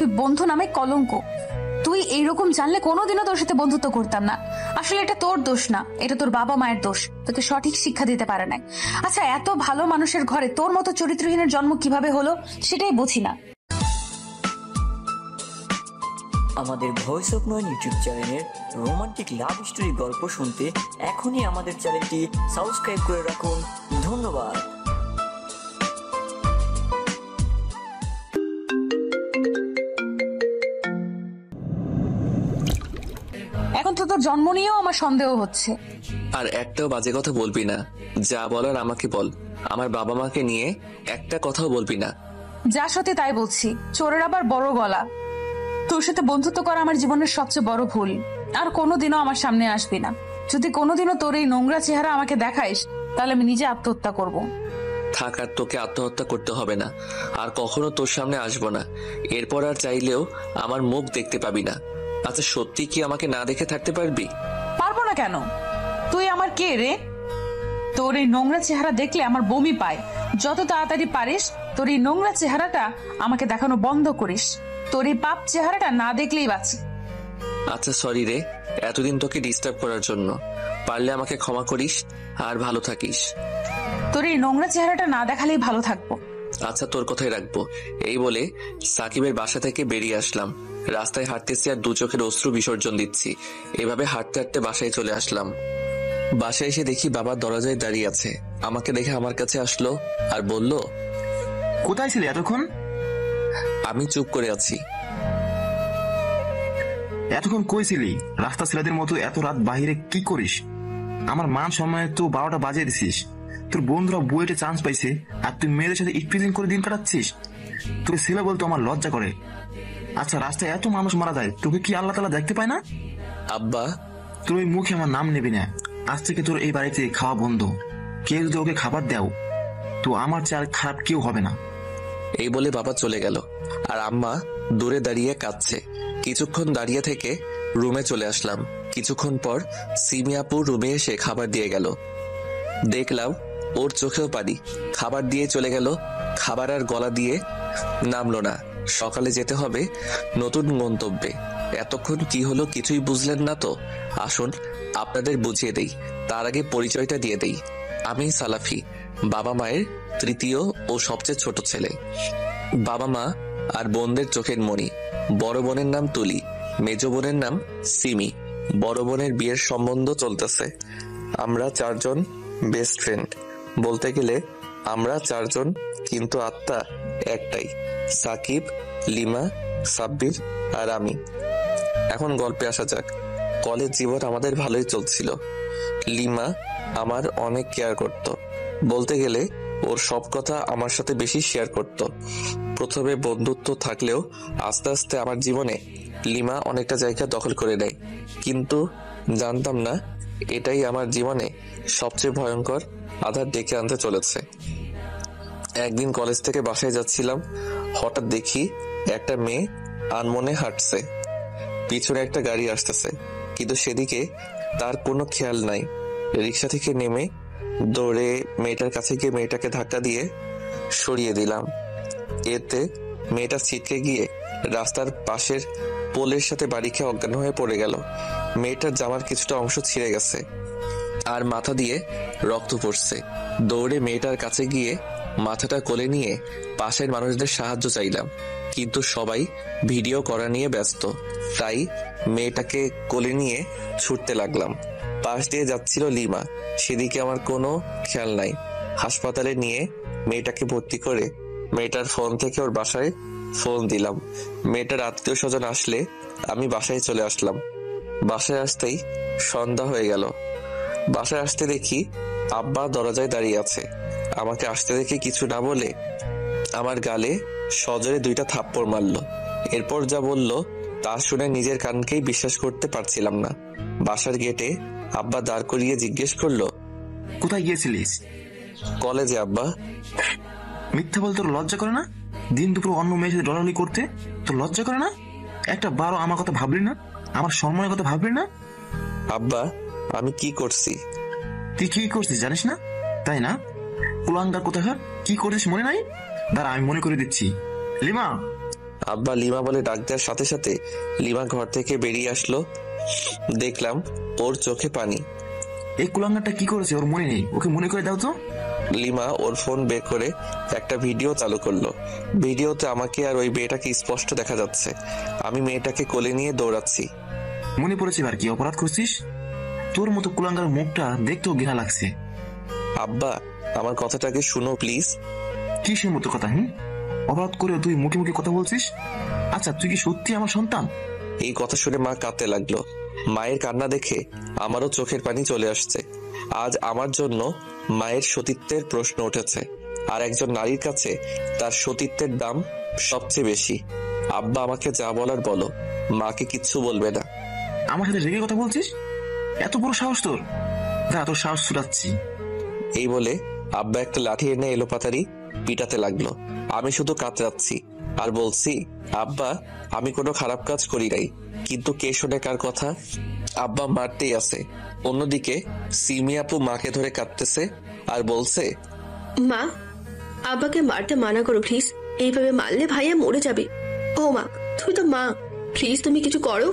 তুই বন্ধু নামে কলঙ্ক। তুই এইরকম জানলে কোনোদিনও তোর সাথে বন্ধুত্ব করতাম না। আসলে এটা তোর দোষ না, এটা তোর বাবা মায়ের দোষ, তোকে সঠিক শিক্ষা দিতে পারে নাই। আচ্ছা, এত ভালো মানুষের ঘরে তোর মতো চরিত্রহীনের জন্ম কিভাবে হলো সেটাই বুঝি না। আমাদের ভয়েস অফ নয়ন ইউটিউব চ্যানেলের রোমান্টিক লাভ স্টোরি গল্প শুনতে এখনই আমাদের চ্যানেলটি সাবস্ক্রাইব করে রাখুন। ধন্যবাদ। এখন তো তোর জন্ম নিয়েও আমার সন্দেহ হচ্ছে। আর একটাও বাজে কথা বলবি না, যা বলার আমাকে বল। আমার বাবা মাকে নিয়ে একটা কথাও বলবি না। যা সত্যি তাই বলছি, চোরের আবার বড় গলা। তোর সাথে বন্ধুত্ব করা আমার জীবনের সবচেয়ে বড় ভুল। আর কোনোদিনও আমার সামনে আসবি না। যদি কোনোদিনও তোর এই নোংরা চেহারা আমাকে দেখাইস, তাহলে আমি নিজে আত্মহত্যা করব। থাক, আর তোকে আত্মহত্যা করতে হবে না। আর কখনো তোর সামনে আসবো না। এরপর আর চাইলেও আমার মুখ দেখতে পাবি না। আচ্ছা, সত্যি কি আমাকে না দেখে থাকতে পারবি? পারবো না কেন? তুই আমার কে রে? তোর এই নোংরা চেহারা দেখলে আমার বমি পায়। যত তাড়াতাড়ি পারিস তোর এই নোংরা চেহারাটা আমাকে দেখানো বন্ধ করিস। তোর এই পাপ চেহারাটা না দেখলেই বাঁচি। আচ্ছা, সরি রে, এতদিন তোকে ডিস্টার্ব করার জন্য। পারলে আমাকে ক্ষমা করিস আর ভালো থাকিস। তোর এই নোংরা চেহারাটা না দেখালেই ভালো থাকবো। আচ্ছা, তোর কথাই রাখবো। এই বলে সাকিবের বাসা থেকে বেরিয়ে আসলাম। রাস্তায় হাঁটতেছি আর দু চোখের অশ্রু বিসর্জন দিচ্ছি। এভাবে হাঁটতে হাঁটতে বাসায় চলে আসলাম। বাসায় এসে দেখি বাবা দরজায় দাঁড়িয়ে আছে। আমাকে দেখে আমার কাছে আসলো আর বলল, কোথায় ছিলে এতক্ষণ? আমি চুপ করে আছি। এতক্ষণ কই ছিলি? রাস্তা ছেলেদের মতো এত রাত বাহিরে কি করিস? আমার মান সম্মানে তো 12টা বাজিয়ে দিছিস। তোর বন্ধুরা বুয়েটে চান্স পাইছে আর তুই মেয়েদের সাথে ইফটিজিং করে দিন কাটাচ্ছিস। তোর ছেলে বলতে আমার লজ্জা করে। আচ্ছা, রাস্তায় এত মানুষ মারা যায়, তোকে কি আল্লাহ তাআলা দেখতে পায় না? আব্বা, তোর ওই মুখে আমার নাম নেবি না। আজ থেকে তোর এই বাড়িতে খাওয়া বন্ধ। কেউ যদি ওকে খাবার দেও তো আমার চেয়ে আর খারাপ কেউ হবে না। এই বলে বাবা চলে গেল আর আম্মা দূরে দাঁড়িয়ে কাঁদছে। কিছুক্ষণ দাঁড়িয়ে থেকে রুমে চলে আসলাম। কিছুক্ষণ পর সিমি আপু রুমে এসে খাবার দিয়ে গেল। দেখলাম ওর চোখেও পানি। খাবার দিয়ে চলে গেল, খাবার আর গলা দিয়ে নামলো না। সকালে যেতে হবে নতুন গন্তব্যে। এতক্ষণ কি হলো কিছুই বুঝলেন না তো? আসুন আপনাদের বুঝিয়ে দেই। তার আগে পরিচয়টা দিয়ে দেই। আমি সালাফি, বাবা মায়ের তৃতীয় ও সবচেয়ে ছোট ছেলে। বাবা মা আর বোনদের চোখের মণি। বড় বোনের নাম তুলি, মেজ বোনের নাম সিমি। বড় বোনের বিয়ের সম্বন্ধ চলতেছে। আমরা 4 জন বেস্ট ফ্রেন্ড। বলতে গেলে আমরা 4 জন, কিন্তু আত্মা একটাই, সাকিব, লিমা, সাব্বির আর আমি। এখন গল্পে আসা যাক। কলেজ জীবন আমাদের ভালোই চলছিল। লিমা আমার অনেক কেয়ার করত। বলতে গেলে ওর সব কথা আমার সাথে বেশি শেয়ার করত। প্রথমে বন্ধুত্ব থাকলেও আস্তে আস্তে আমার জীবনে লিমা অনেকটা জায়গা দখল করে নেয়। কিন্তু জানতাম না এটাই আমার জীবনে সবচেয়ে ভয়ঙ্কর আধার ডেকে আনতে চলেছে। একদিন কলেজ থেকে বাসায় যাচ্ছিলাম। হঠাৎ দেখি একটা মেয়ে আনমনে হাঁটছে। পিছনে একটা গাড়ি আসতেছে, কিন্তু সেদিকে তার কোনো খেয়াল নাই। রিক্সা থেকে নেমে দৌড়ে মেয়েটার কাছে গিয়ে মেয়েটাকে ধাক্কা দিয়ে সরিয়ে দিলাম। এতে মেয়েটা ছিটকে গিয়ে রাস্তার পাশের পোলের সাথে বাড়ি খেয়ে অজ্ঞান হয়ে পড়ে গেল। মেয়েটার জামার কিছুটা অংশ ছিঁড়ে গেছে আর মাথা দিয়ে রক্ত পড়ছে। দৌড়ে মেয়েটার কাছে গিয়ে মাথাটা কোলে নিয়ে পাশের মানুষদের সাহায্য চাইলাম, কিন্তু সবাই ভিডিও করা নিয়ে ব্যস্ত। তাই মেয়েটাকে কোলে নিয়ে ছুটতে লাগলাম। পাশ দিয়ে যাচ্ছিল লিমা, সেদিকে আমার কোনো খেয়াল নাই। হাসপাতালে নিয়ে মেয়েটাকে ভর্তি করে মেয়েটার ফোন থেকে ওর বাসায় ফোন দিলাম। মেয়েটার আত্মীয় স্বজন আসলে আমি বাসায় চলে আসলাম। বাসায় আসতেই সন্ধ্যা হয়ে গেল। বাসায় আসতে দেখি আব্বা দরজায় দাঁড়িয়ে আছে। আমাকে আসতে দেখে কিছু না বলে আমার গালে সজোরে 2টা থাপ্পড় মারলো। এরপর যা বলল তা শুনে নিজের কানকেই বিশ্বাস করতে পারছিলাম না। বাসার গেটে আব্বা দাঁড় করিয়ে জিজ্ঞেস করলো, কোথায় গিয়েছিলিস? কলেজে আব্বা। মিথ্যা বলতে তোর লজ্জা করে না? দিন দুপুর অন্য মেয়ের সাথে ডলাডলি করতে তোর লজ্জা করে না? একটা বারো আমার কথা ভাবলি না? আমার সম্মানের কথা ভাবলি না? আব্বা, আমি কি করছি? তুই কি করছিস জানিস না, তাই না? কুলাঙ্গার কোথাকার, কি করছিস মনে নাই? দাঁড়া, আমি মনে করে দিচ্ছি। লিমা, আব্বা লিমা বলে ডাক দেওয়ার সাথে সাথে লিমা ঘর থেকে বেরিয়ে আসলো। দেখলাম ওর চোখে পানি। এই কুলাঙ্গারটা কি করেছে ওর মনে নেই, ওকে মনে করে দাও তো। লিমা ওর ফোন বের করে একটা ভিডিও চালু করলো। ভিডিওতে আমাকে আর ওই মেয়েটাকে স্পষ্ট দেখা যাচ্ছে। আমি মেয়েটাকে কোলে নিয়ে দৌড়াচ্ছি। মনে পড়েছে এবার কি অপরাধ করছিস? তোর মতো কুলাঙ্গার মুখটা দেখতেও ঘৃণা লাগছে। আব্বা আমার কথাটাকে শুনো প্লিজ। কিসের মতো কথা? অপরাধ করেও তুই মুখে মুখে কথা বলছিস? আচ্ছা, তুই কি সত্যি আমার সন্তান? এই কথা শুনে মা কাঁদতে লাগলো। মায়ের কান্না দেখে আমারও চোখের পানি চলে আসছে। আজ আমার জন্য মায়ের সতীত্বের প্রশ্ন উঠেছে, আর একজন নারীর কাছে তার সতীত্বের দাম সবচেয়ে বেশি। আব্বা আমাকে যা বলার বলো, মাকে কিচ্ছু বলবে না। আমার সাথে রেগে কথা বলছিস? এত বড় সাহস তোর? দাঁড়া, তোর সাহস ছুটাচ্ছি। এই বলে আব্বা একটা লাঠি এনে এলোপাতাড়ি পিটাতে লাগলো। আমি শুধু কাতরাচ্ছি আর বলছি, আব্বা আমি কোনো খারাপ কাজ করি নাই, কিন্তু কে শোনে কার কথা? আব্বা মারতেই আছে। অন্যদিকে সিমি আপু মাকে ধরে কাঁদতেছে আর বলছে, মা, আব্বাকে মারতে মানা করো প্লিজ, এইভাবে মারলে ভাইয়া মরে যাবে। ও মা, তুমি তো মা, প্লিজ তুমি কিছু করো।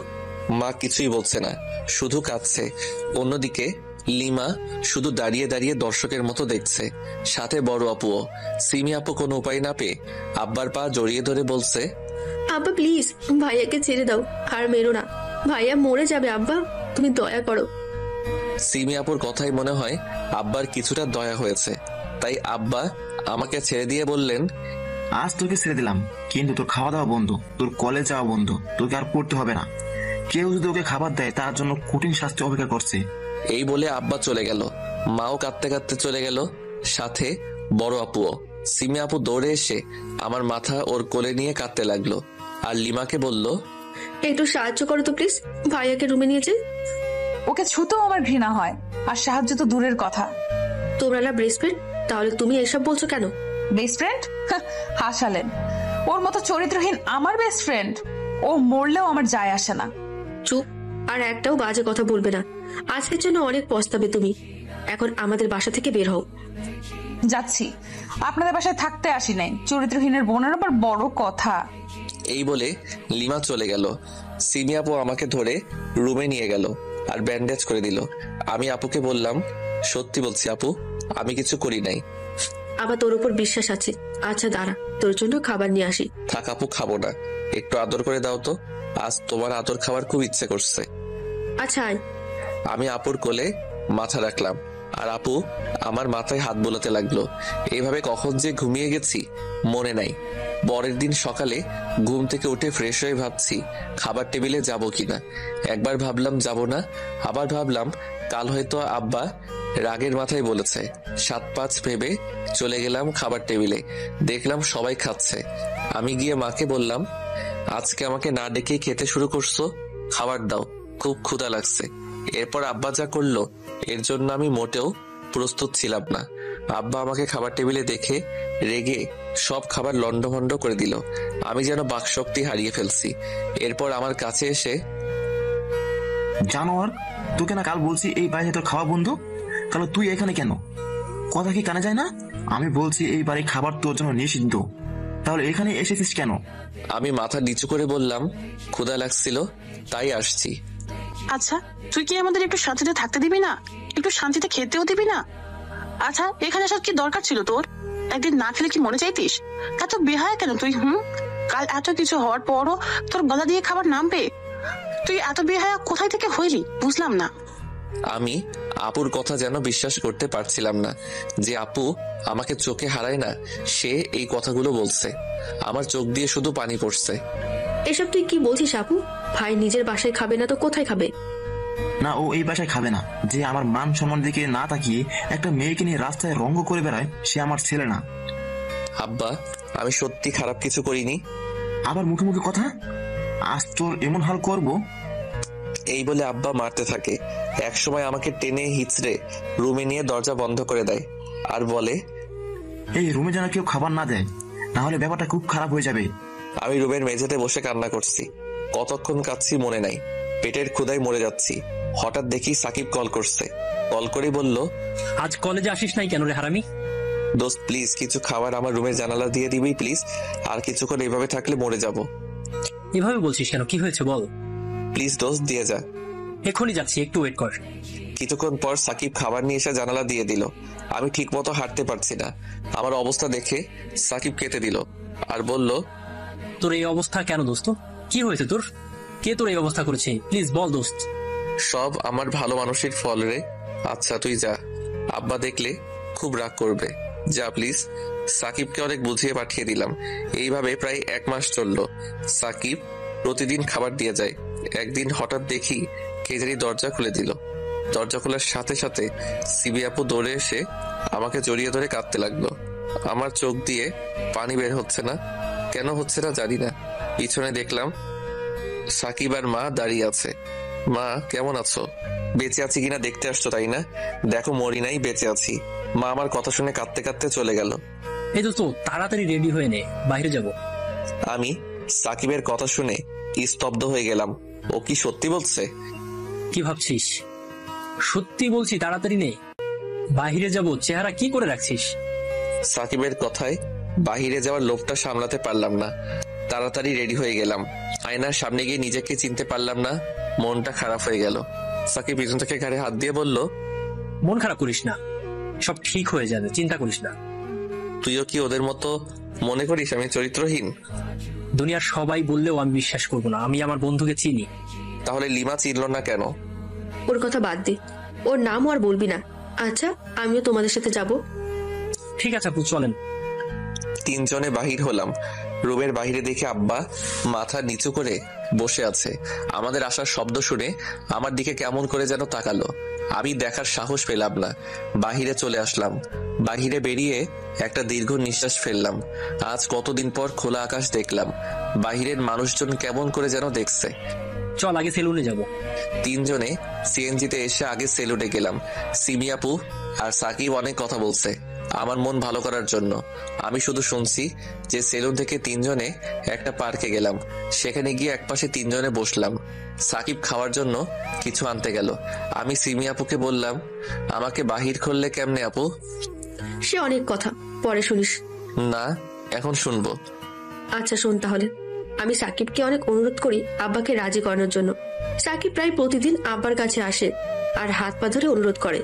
মা কিছুই বলছে না, শুধু কাঁদছে। অন্যদিকে লিমা শুধু দাঁড়িয়ে দাঁড়িয়ে দর্শকের মতো দেখছে, সাথে বড় আপুও। সিমি আপু কোনো উপায় না পেয়ে আব্বার পা জড়িয়ে ধরে বলছে, আব্বা প্লিজ ভাইয়াকে ছেড়ে দাও, আর মেরো না, ভাইয়া মরে যাবে। আব্বা তুমি দয়া করো। সিমি আপুর কথাই মনে হয় আব্বার কিছুটা দয়া হয়েছে, তাই আব্বা আমাকে ছেড়ে দিয়ে বললেন, আজ তোকে ছেড়ে দিলাম, কিন্তু তোর খাওয়া দাওয়া বন্ধ, তোর কলেজ যাওয়া বন্ধ, তোকে আর পড়তে হবে না। কেউ যদি ওকে খাবার দেয় তার জন্য কঠিন শাস্তি অপেক্ষা করছে। এই বলে আব্বা চলে গেল। মাও কাঁদতে কাঁদতে চলে গেল, সাথে বড় আপুও। সিমি আপু দৌড়ে এসে আমার মাথা ওর কোলে নিয়ে কাঁদতে লাগলো, আর লিমাকে বলল, একটু সাহায্য করো তো প্লিজ, ভাইয়াকে রুমে নিয়ে যাই। ওকে ছুতেও আমার ঘৃণা হয়, আর সাহায্য তো দূরের কথা। তোমরা না বেস্ট ফ্রেন্ড, তাহলে তুমি এসব বলছো কেন? Best friend? হাসালেন। ওর মতো চরিত্রহীন আমার বেস্ট ফ্রেন্ড? ও মরলেও আমার যায় আসে না। চুপ, আর একটাও বাজে কথা বলবে না। আজকের জন্য অনেক পস্তাবে তুমি। এখন আমাদের বাসা থেকে বের হও। যাচ্ছি, আপনাদের বাসায় থাকতে আসি নাই। চরিত্রহীনের বোনের আবার বড় কথা। এই বলে লিমা চলে গেল। সিমি আপু আমাকে ধরে রুমে নিয়ে গেল আর ব্যান্ডেজ করে দিল। আমি আপুকে বললাম, সত্যি বলছি আপু, আমি কিছু করি নাই। আবার তোর উপর বিশ্বাস আছে। আচ্ছা দাঁড়া, তোর জন্য খাবার নিয়ে আসি। থাক আপু, খাবো না, একটু আদর করে দাও তো। আজ তোমার আদর খাবার খুব ইচ্ছে করছে। আচ্ছা আয়। আমি আপুর কোলে মাথা রাখলাম, আর আপু আমার মাথায় হাত বোলাতে লাগলো। এইভাবে কখন যে ঘুমিয়ে গেছি মনে নাই। পরের দিন সকালে ঘুম থেকে উঠে ফ্রেশ হয়ে ভাবছি খাবার টেবিলে যাব কিনা। একবার ভাবলাম যাব না, আবার ভাবলাম কাল হয়তো আব্বা রাগের মাথায় বলেছে। 7-5 ভেবে চলে গেলাম খাবার টেবিলে। দেখলাম সবাই খাচ্ছে। আমি গিয়ে মাকে বললাম, আজকে আমাকে না ডেকেই খেতে শুরু করছো, খাবার দাও, খুব ক্ষুধা লাগছে। এরপর আব্বা যা করলো এর জন্য আমি মোটেও প্রস্তুত ছিলাম না। আব্বা আমাকে খাবার টেবিলে দেখে রেগে সব খাবার লন্ডভন্ড করে দিল। আমি যেন বাকশক্তি হারিয়ে ফেলছি। এরপর আমার কাছে এসে, জানোয়ার, তোকে না কাল বলছি এই বাড়িতে তোর খাওয়া বন্ধ, তাহলে তুই এখানে কেন? কথা কি কানে যায় না? আমি বলছি এই বাড়ির খাবার তোর জন্য নিষিদ্ধ, তাহলে এখানে এসেছিস কেন? আমি মাথা নিচু করে বললাম, ক্ষুধা লাগছিল তাই আসছি। আচ্ছা, তুই কি আমাদের একটু শান্তিতে থাকতে দিবি না? একটু শান্তিতে খেতেও দিবি না? আচ্ছা, এখানে আসার কি দরকার ছিল তোর? একদিন না খেলে কি মনে চাইতিস? এত বেহায়া কেন তুই? কাল এত কিছু হওয়ার পরও তোর গলা দিয়ে খাবার নামবে? তুই এত বেহায়া কোথায় থেকে হইলি বুঝলাম না। আমি আপুর কথা যেন বিশ্বাস করতে পারছিলাম না যে আপু আমাকে চোখে হারায় না, সে এই কথাগুলো বলছে। আমার চোখ দিয়ে শুধু পানি পড়ছে। এসব তুই কি বলছিস আপু? ভাই নিজের বাসায় খাবে না তো কোথায় খাবে? না, ও এই বাসায় খাবে না। যে আমার মান সম্মান দিকে না তাকিয়ে একটা মেয়েকে নিয়ে রাস্তায় রঙ্গ করে বেড়ায়, সে আমার ছেলে না। আব্বা, আমি সত্যি খারাপ কিছু করিনি। আবার মুখে মুখে কথা, আজ তোর এমন হাল করবো। এই বলে আব্বা মারতে থাকে। একসময় আমাকে টেনে হিচড়ে রুমে নিয়ে দরজা বন্ধ করে দেয় আর বলে, এই রুমে যেন কেউ খাবার না দেয়, না হলে ব্যাপারটা খুব খারাপ হয়ে যাবে। আমি রুমের মেঝেতে বসে কান্না করছি। কতক্ষণ কাঁদছি মনে নাই, পেটের ক্ষুধায় মরে যাচ্ছি। হঠাৎ দেখি সাকিব কল করছে। কল করে বলল, আজ কলেজে আসিস নাই কেন রে হারামি? দোস্ত প্লিজ কিছু খাবার আমার রুমের জানালা দিয়ে দিবি প্লিজ, আর কিছুক্ষণ এইভাবে থাকলে মরে যাব। এভাবে বলছিস কেন, কি হয়েছে বল? প্লিজ দোস্ত দিয়ে যা। এখনই যাচ্ছি, একটু ওয়েট কর। কিছুক্ষণ পর সাকিব খাবার নিয়ে এসে জানালা দিয়ে দিল। আমি ঠিক মতো হাঁটতে পারছি না। আমার অবস্থা দেখে সাকিব কেটে দিল আর বলল, তোর এই অবস্থা কেন দোস্ত? কি হয়েছে তোর? কে তোর এই অবস্থা করেছে? প্লিজ বল দোস্ত। সব আমার ভালো মানুষের ফল রে। আচ্ছা তুই যা, আব্বা দেখলে খুব রাগ করবে, যা প্লিজ। সাকিবকে অনেক বুঝিয়ে পাঠিয়ে দিলাম। এইভাবে প্রায় 1 মাস চললো। সাকিব প্রতিদিন খাবার দিয়ে যায়। একদিন হঠাৎ দেখি কে জানি দরজা খুলে দিল। দরজা খোলার সাথে সাথে সিবি আপু দৌড়ে এসে আমাকে জড়িয়ে ধরে কাঁদতে লাগলো। আমার চোখ দিয়ে পানি বের হচ্ছে না, কেন হচ্ছে না জানি না। পিছনে দেখলাম সাকিব আর মা দাঁড়িয়ে আছে। মা কেমন আছো? বেঁচে আছি কিনা দেখতে আসছো তাই না? দেখো মরি নাই, বেঁচে আছি। মা আমার কথা শুনে কাঁদতে কাঁদতে চলে গেল। এই দোস্ত তাড়াতাড়ি রেডি হয়ে নে, বাইরে যাব। আমি সাকিবের কথা শুনে স্তব্ধ হয়ে গেলাম। ও কি সত্যি বলছে? কি ভাবছিস? সত্যি বলছি, তাড়াতাড়ি নে, বাইরে যাব। চেহারা কি করে রাখছিস? সাকিবের কথায় বাহিরে যাওয়ার লোভটা সামলাতে পারলাম না। তাড়াতাড়ি রেডি হয়ে গেলাম। আয়নার সামনে গিয়ে নিজেকে চিনতে পারলাম না। মনটা খারাপ হয়ে গেল। সাকিব পিছন থেকে ঘাড়ে হাত দিয়ে বলল, মন খারাপ করিস না, সব ঠিক হয়ে যাবে, চিন্তা করিস না। তুইও কি ওদের মতো মনে করিস আমি চরিত্রহীন? দুনিয়ার সবাই বললেও আমি বিশ্বাস করবো না, আমি আমার বন্ধুকে চিনি। তাহলে লিমা চিনল না কেন? ওর কথা বাদ দে, ওর নামও আর বলবি না। আচ্ছা আমিও তোমাদের সাথে যাব। ঠিক আছে আপু, চলেন। 3 জনে বাহির হলাম। রুমের বাহিরে দেখে আব্বা মাথা নিচু করে বসে আছে। আমাদের আসার শব্দ শুনে আমার দিকে কেমন করে যেন তাকালো। আমি দেখার সাহস পেলাম না। বাহিরে চলে আসলাম। বাহিরে বেরিয়ে একটা দীর্ঘ নিঃশ্বাস ফেললাম। আজ কতদিন পর খোলা আকাশ দেখলাম। বাহিরের মানুষজন কেমন করে যেন দেখছে। চল আগে সেলুনে যাব। 3 জনে সিএনজিতে এসে আগে সেলুনে গেলাম। সিমি আপু আর সাকিব অনেক কথা বলছে আমার মন ভালো করার জন্য। আমি শুধু শুনছি যে সেলুন থেকে 3 জনে একটা পার্কে গেলাম। সেখানে গিয়ে একপাশে 3 জনে বসলাম। সাকিব খাওয়ার জন্য কিছু আনতে গেল। আমি সিমি আপুকে বললাম, আমাকে বাহির করলে কেমনে আপু? সে অনেক কথা, পরে শুনিস। না, এখন শুনবো। আচ্ছা শোন তাহলে। আমি সাকিবকে অনেক অনুরোধ করি আব্বাকে রাজি করানোর জন্য। সাকিব প্রায় প্রতিদিন আব্বার কাছে আসে আর হাত পা ধরে অনুরোধ করে।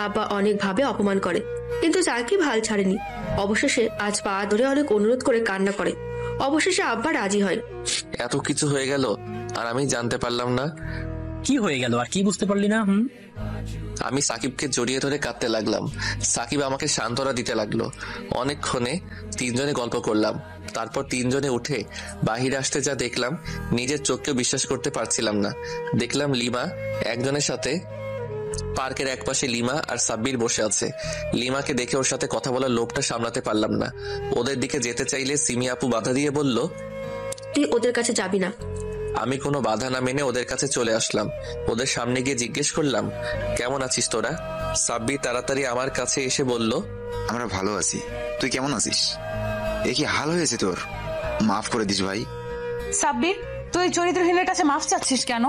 আব্বা অনেক ভাবে অপমান করে, কিন্তু সাকিব হাল ছাড়েনি। অবশেষে আজ পা ধরে অনেক অনুরোধ করে কান্না করে। অবশেষে আব্বা রাজি হয়। এত কিছু হয়ে গেল আর আমি জানতে পারলাম না। কি হয়ে গেল আর কি বুঝতে পারলি না? আমি সাকিবকে জড়িয়ে ধরে কাঁদতে লাগলাম। সাকিব আমাকে সান্ত্বনা দিতে লাগলো। অনেকক্ষণে 3 জনে গল্প করলাম। তারপর 3 জনে উঠে বাহিরে আসতে যা দেখলাম নিজের চোখকেও বিশ্বাস করতে পারছিলাম না। দেখলাম লিমা একজনের সাথে, পার্কের একপাশে লিমা আর সাব্বির বসে আছে। লিমাকে দেখে ওর সাথে কথা বলার লোভটা সামলাতে পারলাম না। ওদের দিকে যেতে চাইলে সিমি আপু বাধা দিয়ে বলল, তুই ওদের কাছে যাবি না। আমি কোনো বাধা না মেনে ওদের কাছে চলে আসলাম। ওদের সামনে গিয়ে জিজ্ঞেস করলাম, কেমন আছিস তোরা? সাব্বির তাড়াতাড়ি আমার কাছে এসে বলল, আমরা ভালো আছি, তুই কেমন আছিস? এ কি হাল হয়েছে তোর? মাফ করে দিস ভাই। সাব্বির, তুই চরিত্রহীনের কাছে মাফ চাচ্ছিস কেন?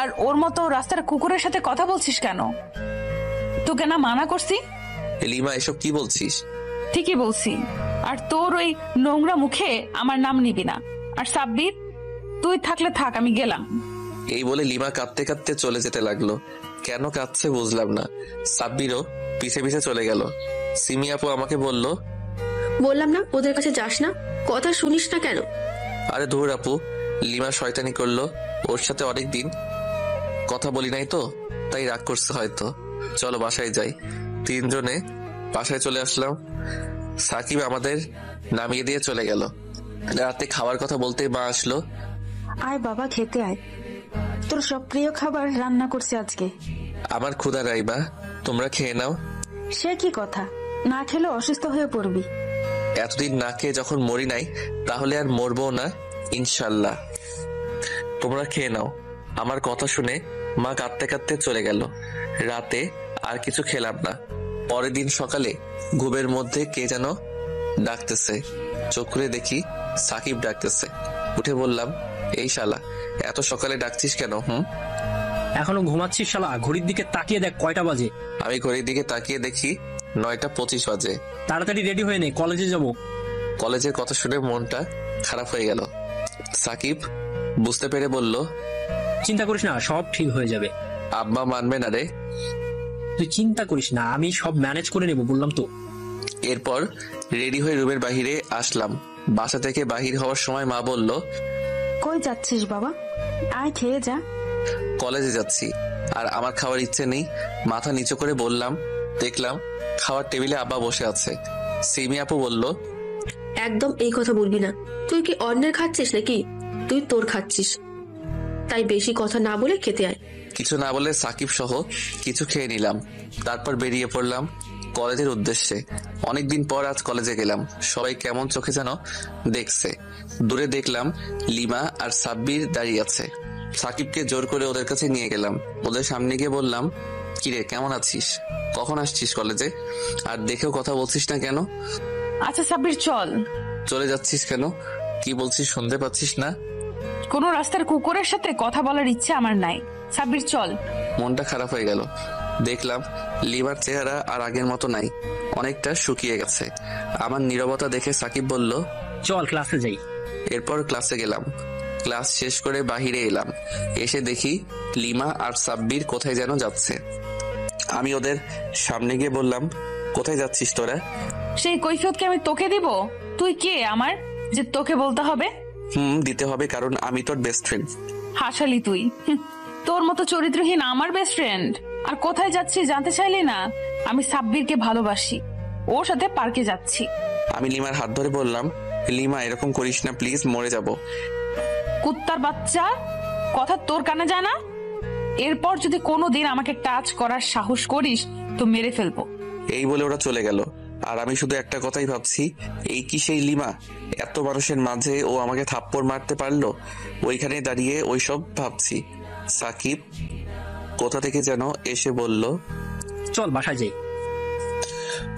আর ওর মতো রাস্তার কুকুরের সাথে কথা বলছিস কেন? তোকে না মানা করছি? লিমা এসব কি বলছিস? ঠিকই বলছি। আর তোর ওই নোংরা মুখে আমার নাম নিবি না। আর সাব্বির, তুই থাকলে থাক, আমি গেলাম। এই বলে লিমা কাঁদতে কাঁদতে চলে যেতে লাগলো। কেন কাঁদছে বুঝলাম না। সাব্বিরও পিছে পিছে চলে গেল। সিমি আপু আমাকে বলল, বললাম না ওদের কাছে যাস না, কথা শুনিস না কেন? আরে ধুর আপু, লিমা শয়তানি করলো। ওর সাথে অনেকদিন কথা বলি নাই তো, তাই রাগ করছে হয়তো। চলো বাসায় যাই। 3 জনে বাসায় চলে আসলাম। সাকিব আমাদের নামিয়ে দিয়ে চলে গেল। রাতে খাওয়ার কথা বলতে মা আসলো। আয় বাবা, খেতে আয়, তোর সব প্রিয় খাবার রান্না করছে আজকে। আমার ক্ষুধা নাই মা, তোমরা খেয়ে নাও। সে কি কথা, না খেলে অসুস্থ হয়ে পড়বি। এতদিন না খেয়ে যখন মরি নাই, তাহলে আর মরবো না ইনশাল্লাহ। তোমরা খেয়ে নাও। আমার কথা শুনে মা কাঁদতে কাঁদতে চলে গেল। রাতে আর কিছু খেলাম না। পরের দিন সকালে ঘুমের মধ্যে কে যেন ডাকতেছে। চোখ খুলে দেখি সাকিব ডাকতেছে। উঠে বললাম, এই শালা এত সকালে ডাকছিস কেন? এখনো ঘুমাচ্ছিস শালা? ঘড়ির দিকে তাকিয়ে দেখ কয়টা বাজে। আমি ঘড়ির দিকে তাকিয়ে দেখি 9:25 বাজে। তাড়াতাড়ি রেডি হয়ে নে, কলেজে যাব। কলেজের কথা শুনে মনটা খারাপ হয়ে গেল। সাকিব বুঝতে পেরে বলল, চিন্তা করিস না, সব ঠিক হয়ে যাবে। আব্বা মানবে না রে। তুই চিন্তা করিস না, আমি সব ম্যানেজ করে নেব, বললাম তো। এরপর রেডি হয়ে রুমের বাহিরে আসলাম। বাসা থেকে বাহির হওয়ার সময় মা বলল, কই যাচ্ছিস বাবা? আয় খেয়ে যা। কলেজে যাচ্ছি, আর আমার খাওয়ার ইচ্ছে নেই। মাথা নিচু করে বললাম। দেখলাম খাওয়ার টেবিলে আব্বা বসে আছে। সিমি আপু বলল, একদম এই কথা বলবি না। তুই কি অন্যের খাচ্ছিস নাকি? তুই তোর খাচ্ছিস, তাই বেশি কথা না বলে খেতে আয়। কিছু না বলে সাকিব সহ কিছু খেয়ে নিলাম। তারপর বেরিয়ে পড়লাম কলেজের উদ্দেশ্যে। অনেকদিন পর আজ কলেজে গেলাম। সবাই কেমন চোখে যেন দেখছে। দূরে দেখলাম লিমা আর সাব্বির দাঁড়িয়ে আছে। সাকিবকে জোর করে ওদের কাছে নিয়ে গেলাম। ওদের সামনে গিয়ে বললাম, কিরে কেমন আছিস? কখন আসছিস কলেজে? আর দেখেও কথা বলছিস না কেন? আচ্ছা সাব্বির চল। চলে যাচ্ছিস কেন? কি বলছিস শুনতে পাচ্ছিস না? কোনো রাস্তার কুকুরের সাথে কথা বলার ইচ্ছে আমার নাই। সাব্বির চল। মনটা খারাপ হয়ে গেল। দেখলাম লিমার চেহারা আর আগের মতো নাই, অনেকটা শুকিয়ে গেছে। আমার নীরবতা দেখে সাকিব বলল, চল ক্লাসে যাই। এরপর ক্লাসে গেলাম। ক্লাস শেষ করে বাহিরে এলাম। এসে দেখি লিমা আর সাব্বির কোথায় যেন যাচ্ছে। আমি ওদের সামনে গিয়ে বললাম, কোথায় যাচ্ছিস তোরা? সেই কৈফিয়ত কি আমি তোকে দিব? তুই কে আমার যে তোকে বলতে হবে? দিতে হবে, কারণ আমি তোর বেস্ট ফ্রেন্ড। হাসালি তুই। তোর মতো চরিত্রহীন আমার বেস্ট ফ্রেন্ড। আর কোথায় যাচ্ছি জানতে চাইলি না? আমি সাব্বিরকে ভালোবাসি, ওর সাথে পার্কে যাচ্ছি। আমি লিমার হাত ধরে বললাম, লিমা এরকম করিস না প্লিজ, মরে যাব। কুত্তার বাচ্চা, কথা তোর কানে যায় না? এরপর যদি কোনোদিন আমাকে টাচ করার সাহস করিস তো মেরে ফেলবো। এই বলে ওরা চলে গেল। আর আমি শুধু একটা কথাই ভাবছি, এই কি সেই লিমা? এত মানুষের মাঝে ও আমাকে থাপ্পড় মারতে পারলো? ওইখানে দাঁড়িয়ে ওইসব ভাবছি। সাকিব কোথা থেকে যেন এসে বলল, চল বাসায় যাই।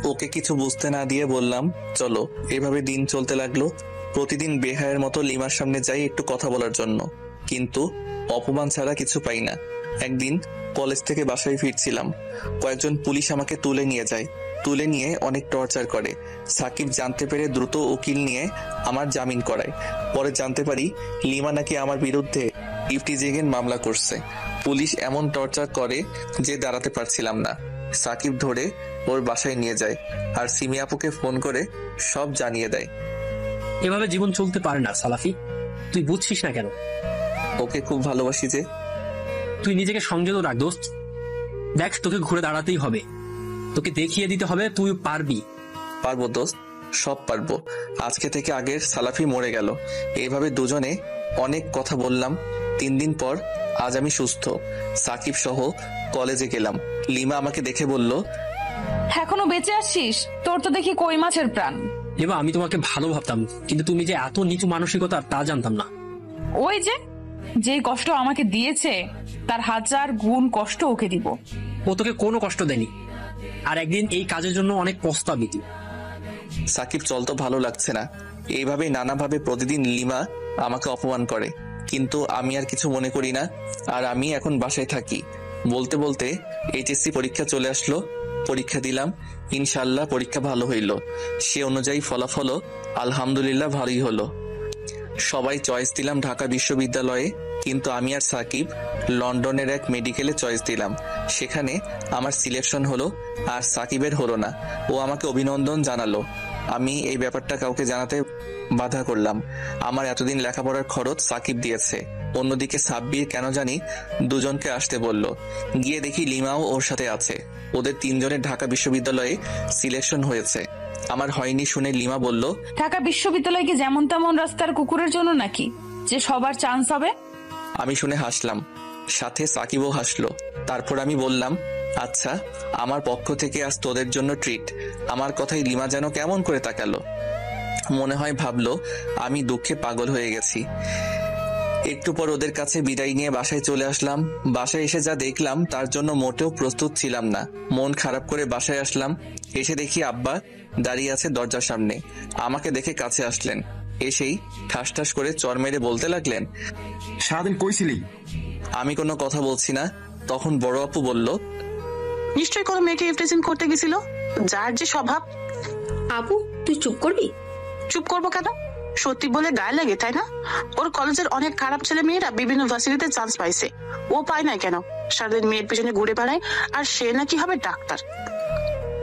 ওকে কিছু বুঝতে না দিয়ে বললাম, চলো। এভাবে দিন চলতে লাগলো। প্রতিদিন বেহায়ের মতো লিমার সামনে যাই একটু কথা বলার জন্য, কিন্তু অপমান ছাড়া কিছু পাই না। একদিন কলেজ থেকে বাসায় ফিরছিলাম। কয়েকজন পুলিশ আমাকে তুলে নিয়ে যায়। তুলে নিয়ে অনেক টর্চার করে। সাকিব জানতে পেরে দ্রুত উকিল নিয়ে আমার জামিন করায়। পরে জানতে পারি লিমা নাকি আমার বিরুদ্ধে ইফটিজিং এর মামলা করছে। পুলিশ এমন টর্চার করে যে দাঁড়াতে পারছিলাম না। সাকিব ধরে ওর বাসায় নিয়ে যায় আর সিমি আপুকে ফোন করে সব জানিয়ে দেয়। এভাবে জীবন চলতে পারে না সালাফি, তুই বুঝছিস না কেন? ওকে খুব ভালোবাসি যে। তুই নিজেকে সংযত রাখ দোস্ত। দেখ, তোকে ঘুরে দাঁড়াতেই হবে, তোকে দেখিয়ে দিতে হবে তুই পারবি। পারবো দোস্ত, সব পারবো। আজকে থেকে আগের সালাফি মরে গেল। এইভাবে দুজনে অনেক কথা বললাম। 3 দিন পর আজ আমি সুস্থ। সাকিব সহ কলেজে গেলাম। লিমা আমাকে দেখে বলল, এখনো বেঁচে আছিস? তোর তো দেখি কই মাছের প্রাণ। এবার আমি তোমাকে ভালো ভাবতাম, কিন্তু তুমি যে এত নিচু মানসিকতা তা জানতাম না। ওই যে কষ্ট আমাকে দিয়েছে তার 1000 গুণ কষ্ট ওকে দিব। ও তোকে কোনো কষ্ট দেয়নি, আর একদিন এই কাজের জন্য অনেক পস্তাবি তুই। সাকিব চল তো ভালো লাগছে না। এইভাবে নানাভাবে প্রতিদিন লিমা আমাকে অপমান করে, কিন্তু আমি আর কিছু মনে করি না। আর আমি এখন বাসায় থাকি। বলতে বলতে এইচএসসি পরীক্ষা চলে আসলো। পরীক্ষা দিলাম, ইনশাল্লাহ পরীক্ষা ভালো হইল। সে অনুযায়ী ফলাফলও আলহামদুলিল্লাহ ভালোই হলো। সবাই চয়েস দিলাম ঢাকা বিশ্ববিদ্যালয়ে, কিন্তু আমি আর সাকিব লন্ডনের এক মেডিকেলে চয়েস দিলাম। সেখানে আমার সিলেকশন হলো, আর সাকিবের হলো না। ও আমাকে অভিনন্দন জানালো। আমি এই ব্যাপারটা কাউকে জানাতে বাধা করলাম। আমার এতদিন লেখাপড়ার খরচ সাকিব দিয়েছে। অন্যদিকে সাব্বির কেন জানি দুজনকে আসতে বলল। গিয়ে দেখি লিমাও ওর সাথে আছে। ওদের 3 জনের ঢাকা বিশ্ববিদ্যালয়ে সিলেকশন হয়েছে। আমার হয়নি শুনে লিমা বলল, ঢাকা বিশ্ববিদ্যালয় কি যেমন তেমন রাস্তার কুকুরের জন্য নাকি যে সবার চান্স হবে? আমি শুনে হাসলাম, সাথে সাকিবও হাসলো। তারপর আমি বললাম, আচ্ছা আমার পক্ষ থেকে আজ তোদের জন্য ট্রিট। আমার কথাই লিমা যেন কেমন করে তাকালো। মনে হয় ভাবলো আমি দুঃখে পাগল হয়ে গেছি। একটু পর ওদের কাছে বিদায় নিয়ে বাসায় চলে আসলাম। বাসায় এসে যা দেখলাম তার জন্য মোটেও প্রস্তুত ছিলাম না। মন খারাপ করে বাসায় আসলাম। এসে দেখি আব্বা দাঁড়িয়ে আছে দরজার সামনে। আমাকে দেখে কাছে আসলেন। এসেই ঠাস ঠাস করে চর মেরে বলতে লাগলেন, সারাদিন কইছিলি? আমি কোনো কথা বলছি না। তখন বড় আপু বলল, নিশ্চয়ই কোনো মেয়েকে ইফটিজিং করতে গেছিল। যার যে স্বভাব। আপু তুই চুপ করবি? চুপ করবো কেন? সত্যি বলে গায়ে লাগে, তাই না? ওর কলেজের অনেক খারাপ ছেলে মেয়েরা বিভিন্ন ভার্সিটিতে চান্স পাইছে, ও পায় না কেন? সারাদিন মেয়ের পেছনে ঘুরে বেড়ায়, আর সে নাকি হবে ডাক্তার।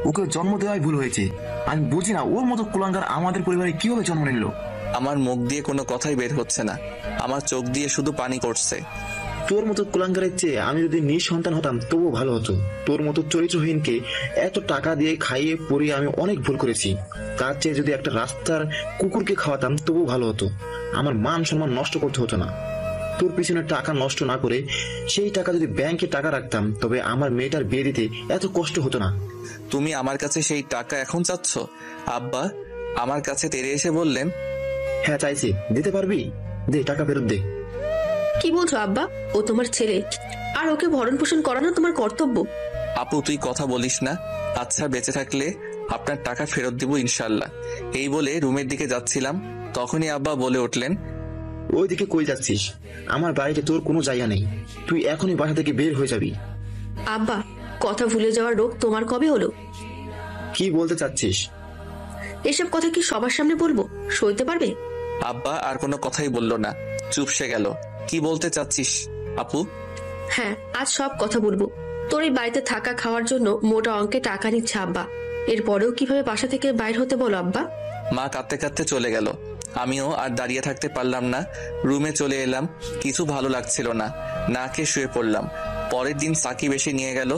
ওকে জন্ম দেওয়াই ভুল হয়েছে। আমি বুঝি না ওর মতো কুলাঙ্গার আমাদের পরিবারে কিভাবে জন্ম নিল। আমার মুখ দিয়ে কোনো কথাই বের হচ্ছে না, আমার চোখ দিয়ে শুধু পানি পড়ছে। তোর মতো কুলাঙ্গারের চেয়ে আমি যদি নিঃসন্তান হতাম তবুও ভালো হতো। তোর মতো চরিত্রহীনকে এত টাকা দিয়ে খাইয়ে পরিয়ে আমি অনেক ভুল করেছি। তার চেয়ে যদি একটা রাস্তার কুকুরকে খাওয়াতাম তবুও ভালো হতো। আমার মান সম্মান নষ্ট করতে হতো না। তোর পিছনে টাকা নষ্ট না করে সেই টাকা যদি ব্যাংকে টাকা রাখতাম তবে আমার মেয়েটার বিয়ে দিতে এত কষ্ট হতো না। তুমি আমার কাছে সেই টাকা এখন চাচ্ছ? আব্বা আমার কাছে তেড়ে এসে বললেন, হ্যাঁ চাইছি। দিতে পারবি? দে, টাকা ফেরত দে। কি বলছো আব্বা? ও তোমার ছেলে, আর ওকে ভরণ পোষণ করানো তোমার কর্তব্য। আপু তুই কথা বলিস না। আচ্ছা বেঁচে থাকলে আপনার টাকা ফেরত দিব ইনশাল্লাহ। এই বলে রুমের দিকে যাচ্ছিলাম, তখনই আব্বা বলে উঠলেন, ওইদিকে কই যাচ্ছিস? আমার বাড়িতে তোর কোনো জায়গা নেই। তুই এখনই বাসা থেকে বের হয়ে যাবি। আব্বা কথা ভুলে যাওয়ার রোগ তোমার কবে হলো? কি বলতে চাচ্ছিস? এসব কথা কি সবার সামনে বলবো? সইতে পারবে? আব্বা আর কোনো কথাই বলল না, চুপসে গেল। কি বলতে চাচ্ছিস আপু? হ্যাঁ আজ সব কথা বলবো। তোর এই বাড়িতে থাকা খাওয়ার জন্য মোটা অঙ্কে টাকা নিচ্ছে আব্বা। এরপরেও কিভাবে বাসা থেকে বাইর হতে বলো আব্বা? মা কাঁদতে কাঁদতে চলে গেল। আমিও আর দাঁড়িয়ে থাকতে পারলাম না, রুমে চলে এলাম। কিছু ভালো লাগছিল না, না খেয়ে শুয়ে পড়লাম। পরের দিন সাকিব এসে নিয়ে গেল,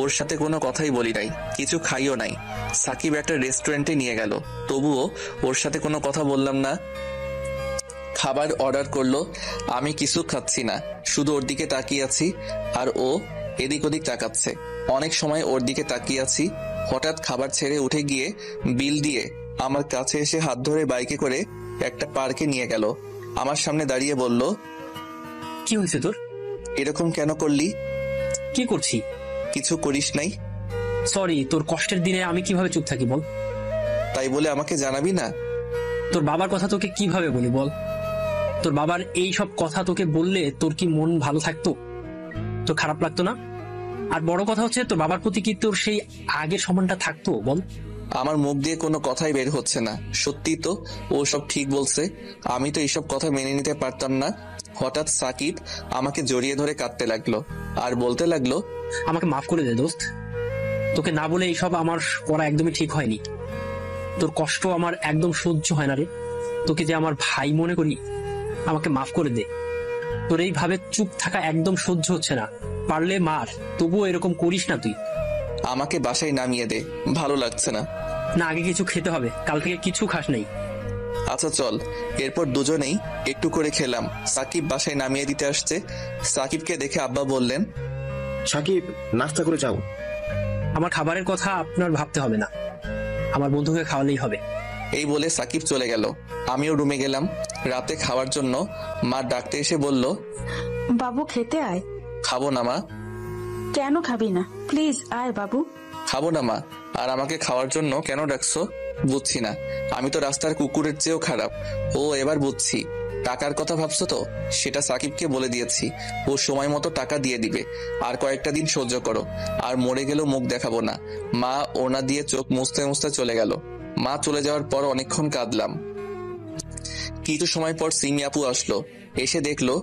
ওর সাথে কোনো কথাই বলি নাই, কিছু খাইও নাই। সাকিব একটা রেস্টুরেন্টে নিয়ে গেল, তবুও ওর সাথে কোনো কথা বললাম না। খাবার অর্ডার করলো, আমি কিছু খাচ্ছি না, শুধু ওর দিকে তাকিয়ে আছি আর ও এদিক ওদিক তাকাচ্ছে। অনেক সময় ওর দিকে তাকিয়ে আছি, হঠাৎ খাবার ছেড়ে উঠে গিয়ে বিল দিয়ে আমার কাছে এসে হাত ধরে বাইকে করে একটা পার্কে নিয়ে গেল। আমার সামনে দাঁড়িয়ে বলল, কি হয়েছে তোর? এরকম কেন করলি? কি করছি? কিছু করিস নাই। সরি, তোর কষ্টের দিনে আমি কিভাবে চুপ থাকি বল? তাই বলে আমাকে জানাবি না? তোর বাবার কথা তোকে কিভাবে বলি বল? তোর বাবার এই সব কথা তোকে বললে তোর কি মন ভালো থাকতো? তোর খারাপ লাগতো না? আর বড় কথা হচ্ছে, তোর বাবার প্রতি কি তোর সেই আগের সম্মানটা থাকতো বল? আমার মুখ দিয়ে কোনো কথাই বের হচ্ছে না। সত্যি তো, ও সব ঠিক বলছে। আমি তো এইসব কথা মেনে নিতে পারতাম না। হঠাৎ সাকিব আমাকে জড়িয়ে ধরে কাঁদতে লাগলো আর বলতে লাগলো, আমাকে মাফ করে দে দোস্ত, তোকে না বলে এইসব আমার করা একদমই ঠিক হয়নি। তোর কষ্ট আমার একদম সহ্য হয় না রে। তোকে যে আমার ভাই মনে করি, আমাকে মাফ করে দে। তোর এইভাবে চুপ থাকা একদম সহ্য হচ্ছে না। পারলে মার, তবুও এরকম করিস না তুই। আমাকে বাসায় নামিয়ে দে, ভালো লাগছে না। না, আগে কিছু খেতে হবে, কাল থেকে কিছু খাস নাই। আচ্ছা চল। এরপর দুজনেই একটু করে খেলাম। সাকিব বাসায় নামিয়ে দিতে আসছে। সাকিবকে দেখে আব্বা বললেন, সাকিব, নাস্তা করে যাও। আমার খাবারের কথা আপনার ভাবতে হবে না, আমার বন্ধুকে খাওয়ালেই হবে। এই বলে সাকিব চলে গেল। আমিও রুমে গেলাম। রাতে খাওয়ার জন্য মা ডাকতে এসে বলল, বাবু খেতে আয়। খাবো না মা। কেন খাবি না? প্লিজ আয় বাবু। খাবো না মা। আর আমাকে খাওয়ার জন্য কেন ডাকছো বুঝছি না। আমি তো রাস্তার কুকুরের চেয়েও খারাপ। ও এবার বুঝছি। টাকার কথা ভাবছো তো, সেটা সাকিবকে বলে দিয়েছি। ও সময় মতো টাকা দিয়ে দিবে। আর কয়েকটা দিন সহ্য করো। আর মরে গেলেও মুখ দেখাবো না। মা ওনা দিয়ে চোখ মুছতে মুছতে চলে গেল। মা চলে যাওয়ার পর অনেকক্ষণ কাঁদলাম। কিছু সময় পর সিমি আপু আসলো। এসে দেখলো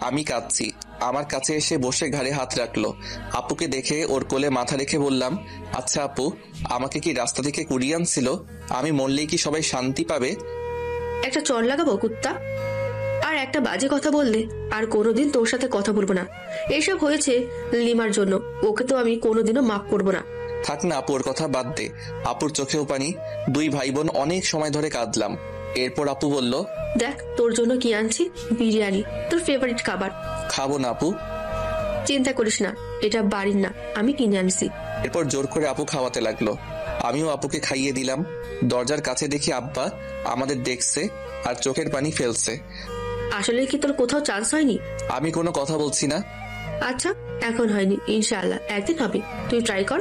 আমি কাঁদছি। আমার কাছে এসে বসে ঘাড়ে হাত রাখলো। আপুকে দেখে ওর কোলে মাথা রেখে বললাম, আচ্ছা আপু, আমাকে কি রাস্তা থেকে কুড়িয়ে আনছিল? আমি মরলেই কি সবাই শান্তি পাবে? একটা চড় লাগাবো কুত্তা? আর একটা বাজে কথা বললে আর কোনোদিন তোর সাথে কথা বলবো না। এসব হয়েছে লিমার জন্য, ওকে তো আমি কোনোদিনও মাফ করবো না। থাক না আপুর কথা বাদ দে। আপুর চোখেও পানি। দুই ভাই বোন অনেক সময় ধরে কাঁদলাম। এরপর আপু বলল, দেখ তোর জন্য কি আনছি, বিরিয়ানি, তোর ফেভারিট খাবার। খাবো না আপু। চিন্তা করিস না, এটা বাড়ির না, আমি কিনে আনছি। এরপর জোর করে আপু খাওয়াতে লাগলো। আমিও আপুকে খাইয়ে দিলাম। দরজার কাছে দেখি আব্বা আমাদের দেখছে আর চোখের পানি ফেলছে। আসলে কি তোর কোথাও চান্স হয়নি? আমি কোনো কথা বলছি না। আচ্ছা এখন হয়নি, ইনশাআল্লাহ একদিন হবে, তুই ট্রাই কর।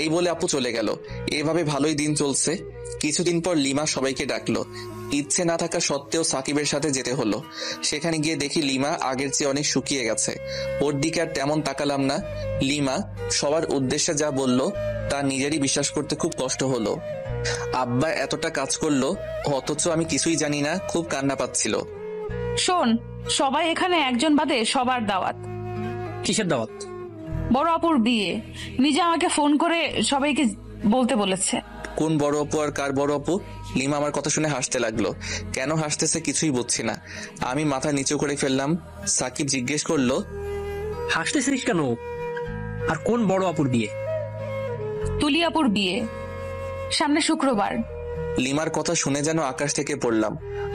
এই বলে আপু চলে গেল। এভাবে ভালোই দিন চলছে। কিছুদিন পর লিমা সবাইকে ডাকলো। ইচ্ছে না থাকা সত্ত্বেও সাকিবের সাথে যেতে হলো। সেখানে গিয়ে দেখি লিমা আগের চেয়ে অনেক শুকিয়ে গেছে। ওর দিকে আর তেমন তাকালাম না। লিমা সবার উদ্দেশ্যে যা বলল তা নিজেরই বিশ্বাস করতে খুব কষ্ট হলো। আব্বা এতটা কাজ করলো অথচ আমি কিছুই জানি না, খুব কান্না পাচ্ছিল। শোন, সবাই এখানে একজন বাদে সবার দাওয়াত। কিসের দাওয়াত? বড় আপুর বিয়ে। নিজে আমাকে ফোন করে সবাইকে বলতে বলেছে। কোন বড় অপু আর কার বড় অপু? লিমা আমার কথা শুনে হাসতে লাগলো। কেন হাসতেছে কিছুই বুঝছি না। আমি মাথা নিচু করে ফেললাম। সাকিব জিজ্ঞেস করলো, হাসতেছিস কেন? আর কোন বড় আপুর বিয়ে? তুলি আপুর বিয়ে সামনে শুক্রবার। লিমার কথা শুনে যেন আকাশ থেকে পড়লাম।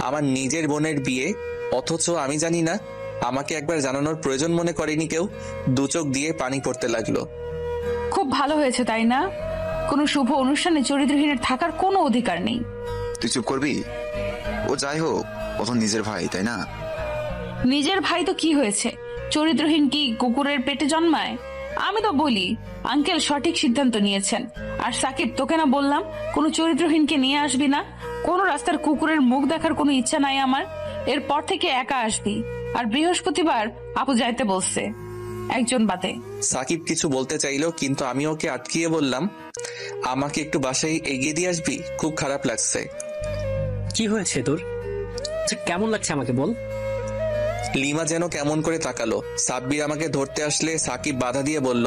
আমার নিজের বোনের বিয়ে, অথচ আমি জানি না। আমাকে একবার জানানোর প্রয়োজন মনে করেনি কেউ। দু চোখ দিয়ে পানি পড়তে লাগলো। খুব ভালো হয়েছে তাই না? কোনো শুভ অনুষ্ঠানে চরিত্রহীনের থাকার কোনো অধিকার নেই। তুই চুপ করবি? ও যাই হোক, ও তো নিজের ভাই, তাই না? নিজের ভাই তো কি হয়েছে? চরিত্রহীন কি কুকুরের পেটে জন্মায়? আমি তো বলি আঙ্কেল সঠিক সিদ্ধান্ত নিয়েছেন। আর সাকিব, তোকে না বললাম কোনো চরিত্রহীনকে নিয়ে আসবি না? কোন রাস্তার কুকুরের মুখ দেখার কোনো ইচ্ছা নাই আমার। এরপর থেকে একা আসবি। আর বৃহস্পতিবার আপু যাইতে বলছে, একজন বাদে। সাকিব কিছু বলতে চাইলো, কিন্তু আমি ওকে আটকিয়ে বললাম, আমাকে একটু বাসায় এগিয়ে দিয়ে আসবি, খুব খারাপ লাগছে। কি হয়েছে তোর? আচ্ছা, কেমন লাগছে আমাকে বল। লিমা যেন কেমন করে তাকালো। সাব্বির আমাকে ধরতে আসলে সাকিব বাধা দিয়ে বলল,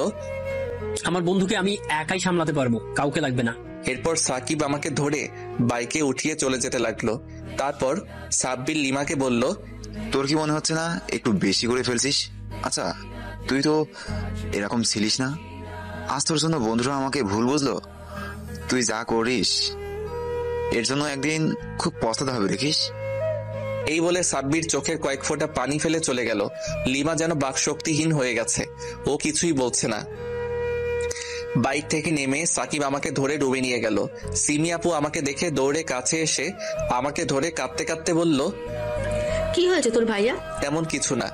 আমার বন্ধুকে আমি একাই সামলাতে পারবো, কাউকে লাগবে না। এরপর সাকিব আমাকে ধরে বাইকে উঠিয়ে চলে যেতে লাগলো। তারপর সাব্বির লিমাকে বলল, তোর কি মনে হচ্ছে না একটু বেশি করে ফেলছিস? আচ্ছা, তুই তো এরকম ছিলিস না। আজ তোর জন্য বন্ধুরা আমাকে ভুল বুঝলো। তুই যা করিস এর জন্য একদিন খুব পস্তাতে হবে, দেখিস। এই বলে সাব্বির চোখের কয়েক ফোঁটা পানি ফেলে চলে গেল। লিমা যেন বাকশক্তিহীন হয়ে গেছে, ও কিছুই বলছে না। বাইক থেকে নেমে সাকিব আমাকে ধরে রুমে নিয়ে গেল। সিমি আপু আমাকে দেখে দৌড়ে কাছে এসে আমাকে ধরে কাঁদতে কাঁদতে বলল, কি হয়েছে তোর ভাইয়া? তেমন কিছু না,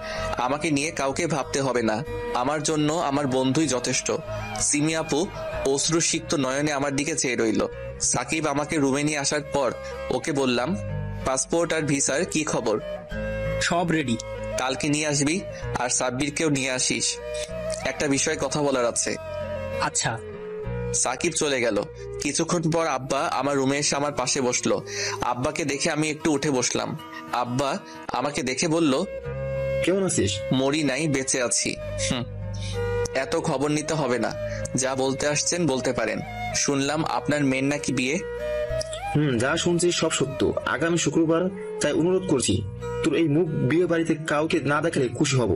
আমাকে নিয়ে কাউকে ভাবতে হবে না, আমার জন্য আমার বন্ধুই যথেষ্ট। সিমি আপু অশ্রুসিক্ত নয়নে আমার দিকে চেয়ে রইল। সাকিব আমাকে রুমে নিয়ে আসার পর ওকে বললাম, পাসপোর্ট আর ভিসার কি খবর? সব রেডি। কালকে নিয়ে আসবি, আর সাব্বিরকেও নিয়ে আসিস, একটা বিষয়ে কথা বলার আছে। আচ্ছা। সাকিব চলে গেল। কিছুক্ষণ পর আব্বা আমার রুমে এসে আমার পাশে বসলো। আব্বাকে দেখে আমি একটু উঠে বসলাম। আব্বা আমাকে দেখে বলল, কেমন আছিস? মরি নাই, বেঁচে আছি। এত খবর নিতে হবে না, যা বলতে আসছেন বলতে পারেন। শুনলাম আপনার মেয়ের নাকি বিয়ে। যা শুনছি সব সত্য। আগামী শুক্রবার, তাই অনুরোধ করছি তোর এই মুখ বিয়ে বাড়িতে কাউকে না দেখালে খুশি হব।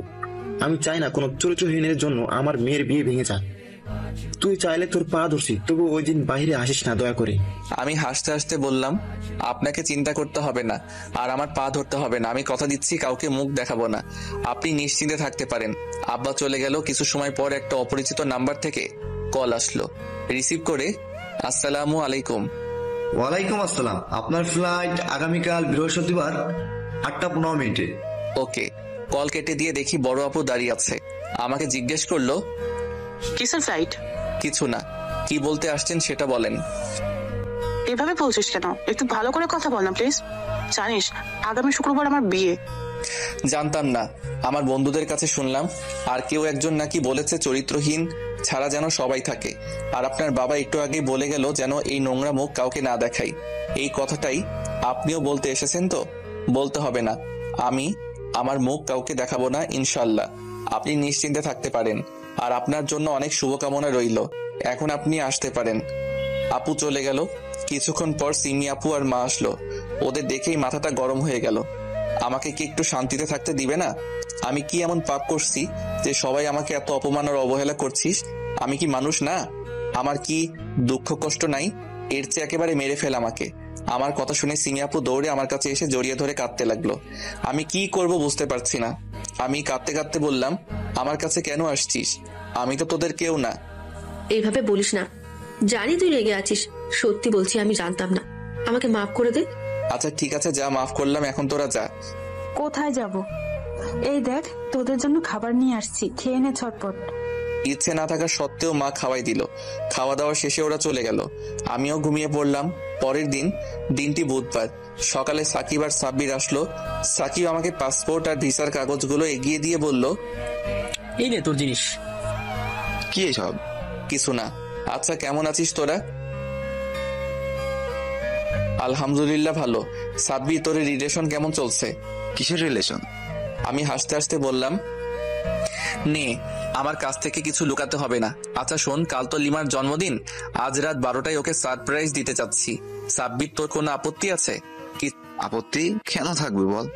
আমি চাই না কোনো চরিত্রহীনের জন্য আমার মেয়ের বিয়ে ভেঙে যাক। তুই চাইলে তোর পা ধরছি, তবু ওই দিন বাইরে আসিস না দয়া করে। আমি হাসতে হাসতে বললাম, আপনাকে চিন্তা করতে হবে না, আর আমার পা ধরতে হবে না। আমি কথা দিচ্ছি কাউকে মুখ দেখাবো না, আপনি নিশ্চিন্তে থাকতে পারেন। আব্বা চলে গেল। কিছু সময় পর একটা অপরিচিত নাম্বার থেকে কল আসলো। রিসিভ করে, আসসালামু আলাইকুম। ওয়ালাইকুম আসসালাম। আপনার ফ্লাইট আগামীকাল বৃহস্পতিবার 8:15। ওকে। কল কেটে দিয়ে দেখি বড় আপু দাঁড়িয়ে আছে। আমাকে জিজ্ঞেস করলো, কিসের ফ্লাইট? কিছু না, কি বলতে আসছেন সেটা বলেন। এভাবে বলছিস কেন? একটু ভালো করে কথা বল না প্লিজ। জানিস আগামী শুক্রবার আমার বিয়ে। জানতাম না, আমার বন্ধুদের কাছে শুনলাম আর কেউ একজন নাকি বলেছে চরিত্রহীন ছাড়া যেন সবাই থাকে। আর আপনার বাবা একটু আগেই বলে গেল যেন এই নোংরা মুখ কাউকে না দেখাই। এই কথাটাই আপনিও বলতে এসেছেন তো? বলতে হবে না, আমি আমার মুখ কাউকে দেখাবো না ইনশাল্লাহ। আপনি নিশ্চিন্তে থাকতে পারেন, আর আপনার জন্য অনেক শুভকামনা রইল। এখন আপনি আসতে পারেন। আপু চলে গেল। কিছুক্ষণ পর সিমি আপু আর মা আসলো। ওদের দেখেই মাথাটা গরম হয়ে গেল। আমাকে কি একটু শান্তিতে থাকতে দিবে না? আমি কি এমন পাপ করছি যে সবাই আমাকে এত অপমান আর অবহেলা করছিস? আমি কি মানুষ না? আমার কি দুঃখ কষ্ট নাই? এর চেয়ে একেবারে মেরে ফেল আমাকে। আমার কথা শুনে সিমি আপু দৌড়ে আমার কাছে এসে জড়িয়ে ধরে কাঁদতে লাগলো। আমি কি করব বুঝতে পারছি না। আমি কাঁদতে কাঁদতে বললাম, আমার কাছে কেন আসছিস? আমি তো তোদের কেউ না। এইভাবে বলিস না, জানি তুই রেগে আছিস। সত্যি বলছি, আমি জানতাম না, আমাকে মাফ করে দে। আচ্ছা ঠিক আছে, যা, মাফ করলাম, এখন তোরা যা। কোথায় যাব? এই দেখ, তোদের জন্য খাবার নিয়ে আসছি, খেয়ে নে ছটপট। ইচ্ছে না থাকা সত্ত্বেও মা খাওয়াই দিল। খাওয়া দাওয়া শেষে ওরা চলে গেল। আমিও ঘুমিয়ে পড়লাম। পরের দিনটি বুধবার। সকালে সাকিব আর সাব্বির আসলো। সাকিব আমাকে পাসপোর্ট আর ভিসার কাগজগুলো এগিয়ে দিয়ে বলল, এই নে তোর জিনিস। কি এসব? কিছু না। আচ্ছা, কেমন আছিস তোরা? আলহামদুলিল্লাহ ভালো। সাব্বির, তোর রিলেশন কেমন চলছে? কিসের রিলেশন? আমি হাসতে হাসতে বললাম, নে, আমার কাছ থেকে কিছু লুকাতে হবে না। আচ্ছা শোন, কাল তো লিমার জন্মদিন। আজ রাত 12টায় ওকে সারপ্রাইজ দিতে চাচ্ছি। সাব্বির, তোর কোনো আপত্তি আছে? কি আপত্তি কেন থাকবে বল?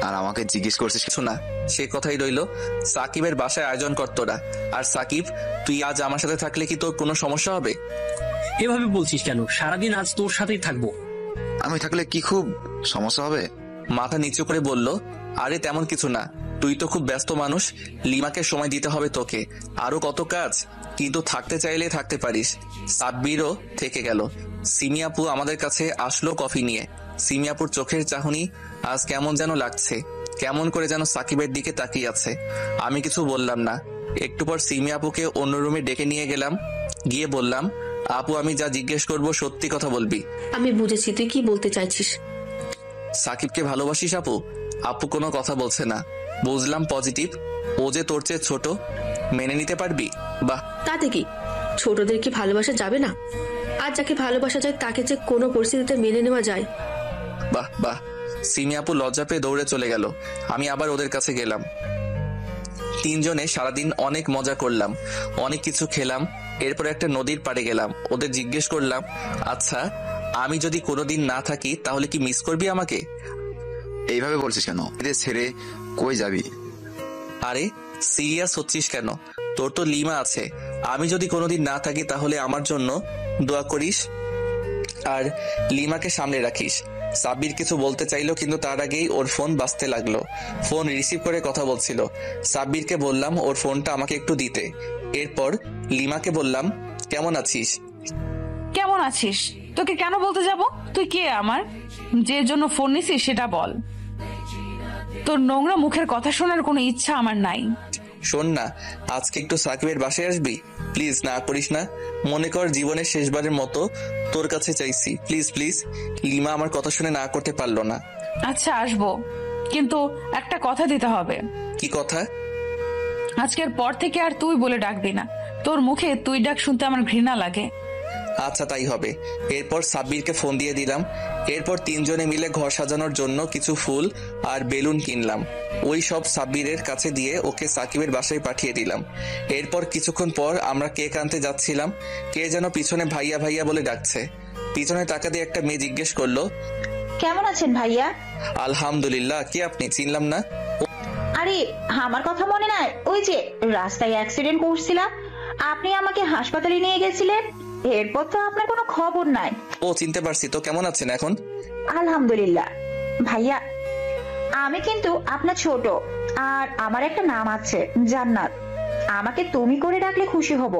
আর আমাকে জিজ্ঞেস করছিস? কিছু না, সে কথাই রইলো। সাকিবের বাসায় আয়োজন কর তোরা। আর সাকিব, তুই আজ আমার সাথে থাকলে কি তোর কোনো সমস্যা হবে? এভাবে বলছিস কেন? সারাদিন আজ তোর সাথেই থাকবো। আমি থাকলে কি খুব সমস্যা হবে? মাথা নিচু করে বলল, আরে তেমন কিছু না। তুই তো খুব ব্যস্ত মানুষ। লিমাকে সময় দিতে হবে তোকে। আরো কত কাজ। কিন্তু থাকতে চাইলে থাকতে পারিস। সাব্বিরও থেকে গেল। সিমি আপু আমাদের কাছে আসলো কফি নিয়ে। সিমি আপুর চোখের চাহনি আজ কেমন যেন লাগছে। কেমন করে যেন সাকিবের দিকে তাকিয়ে আছে। আমি কিছু বললাম না। একটু পর সিমি আপুকে অন্য রুমে ডেকে নিয়ে গেলাম। গিয়ে বললাম, আপু, আমি যা জিজ্ঞেস করব সত্যি কথা বলবি। আমি বুঝেছি তুই কি বলতে চাইছিস। সাকিবকে ভালোবাসিস আপু? আপু কোনো কথা বলছে না। বুঝলাম পজিটিভ। ও যে তোর চেয়ে ছোট, মেনে নিতে পারবি? বাহ। তাতে কি, ছোটদের কি ভালোবাসা যাবে না? আর যাকে ভালোবাসা যায় তাকে যে কোনো পরিস্থিতিতে মেনে নেওয়া যায়। বাহ বাহ। সিমি আপু লজ্জা পেয়ে দৌড়ে চলে গেল। আমি আবার ওদের কাছে গেলাম। তিনজনে সারাদিন অনেক মজা করলাম, অনেক কিছু খেলাম। এরপর একটা নদীর পাড়ে গেলাম। ওদের জিজ্ঞেস করলাম, আচ্ছা, আমি যদি কোনোদিন না থাকি তাহলে কি মিস করবি আমাকে? এইভাবে বলছিস কেন? এদের ছেড়ে কই যাবি? আরে সিরিয়াস হচ্ছিস কেন? তোর তো লিমা আছে। আমি যদি কোনোদিন না থাকি তাহলে আমার জন্য দোয়া করিস আর লিমাকে সামনে রাখিস। সাব্বির কিছু বলতে চাইলো, কিন্তু তার আগেই ওর ফোন বাজতে লাগলো। ফোন রিসিভ করে কথা বলছিল। সাব্বিরকে বললাম ওর ফোনটা আমাকে একটু দিতে। এরপর লিমাকে বললাম, কেমন আছিস? কেমন আছিস? তোকে কেন বলতে যাব? তুই কে আমার? যে জন্য ফোন নিছিস সেটা বল। তোর নোংরা মুখের কথা শোনার কোনো ইচ্ছা আমার নাই। শোন না, আজকে একটু সাকিবের বাসায় আসবি? প্লিজ, না করিস না। মনে কর জীবনের শেষবারের মতো তোর কাছে চাইছি। Please please. লিমা আমার কথা শুনে না করতে পারলো না। আচ্ছা আসবো, কিন্তু একটা কথা দিতে হবে। কি কথা? আজকের পর থেকে আর তুই বলে ডাকবি না। তোর মুখে তুই ডাক শুনতে আমার ঘৃণা লাগে। আচ্ছা তাই হবে। এরপর সাব্বিরকে ফোন দিয়ে দিলাম। এরপর তিনজনে মিলে ঘর সাজানোর জন্য কিছু ফুল আর বেলুন কিনলাম। ওই সব সাব্বিরের কাছে দিয়ে ওকে সাকিবের বাসায় পাঠিয়ে দিলাম। এরপর কিছুক্ষণ পর আমরা কেক আনতে যাচ্ছিলাম। কে যেন পিছনে ভাইয়া ভাইয়া বলে ডাকছে। পিছনে টাকা দিয়ে একটা মেয়ে জিজ্ঞেস করলো, কেমন আছেন ভাইয়া? আলহামদুলিল্লাহ। কে আপনি? চিনলাম না। আরে আমার কথা মনে নাই? ওই যে রাস্তায় অ্যাক্সিডেন্ট করছিলাম, আপনি আমাকে হাসপাতালে নিয়ে গেছিলেন। এরপর তো আপনার কোনো খবর নাই। ও, চিনতে পারছি তো। কেমন আছেন এখন? আলহামদুলিল্লাহ। ভাইয়া, আমি কিন্তু আপনার ছোট, আর আমার একটা নাম আছে জান্নাত। আমাকে তুমি করে ডাকলে খুশি হব।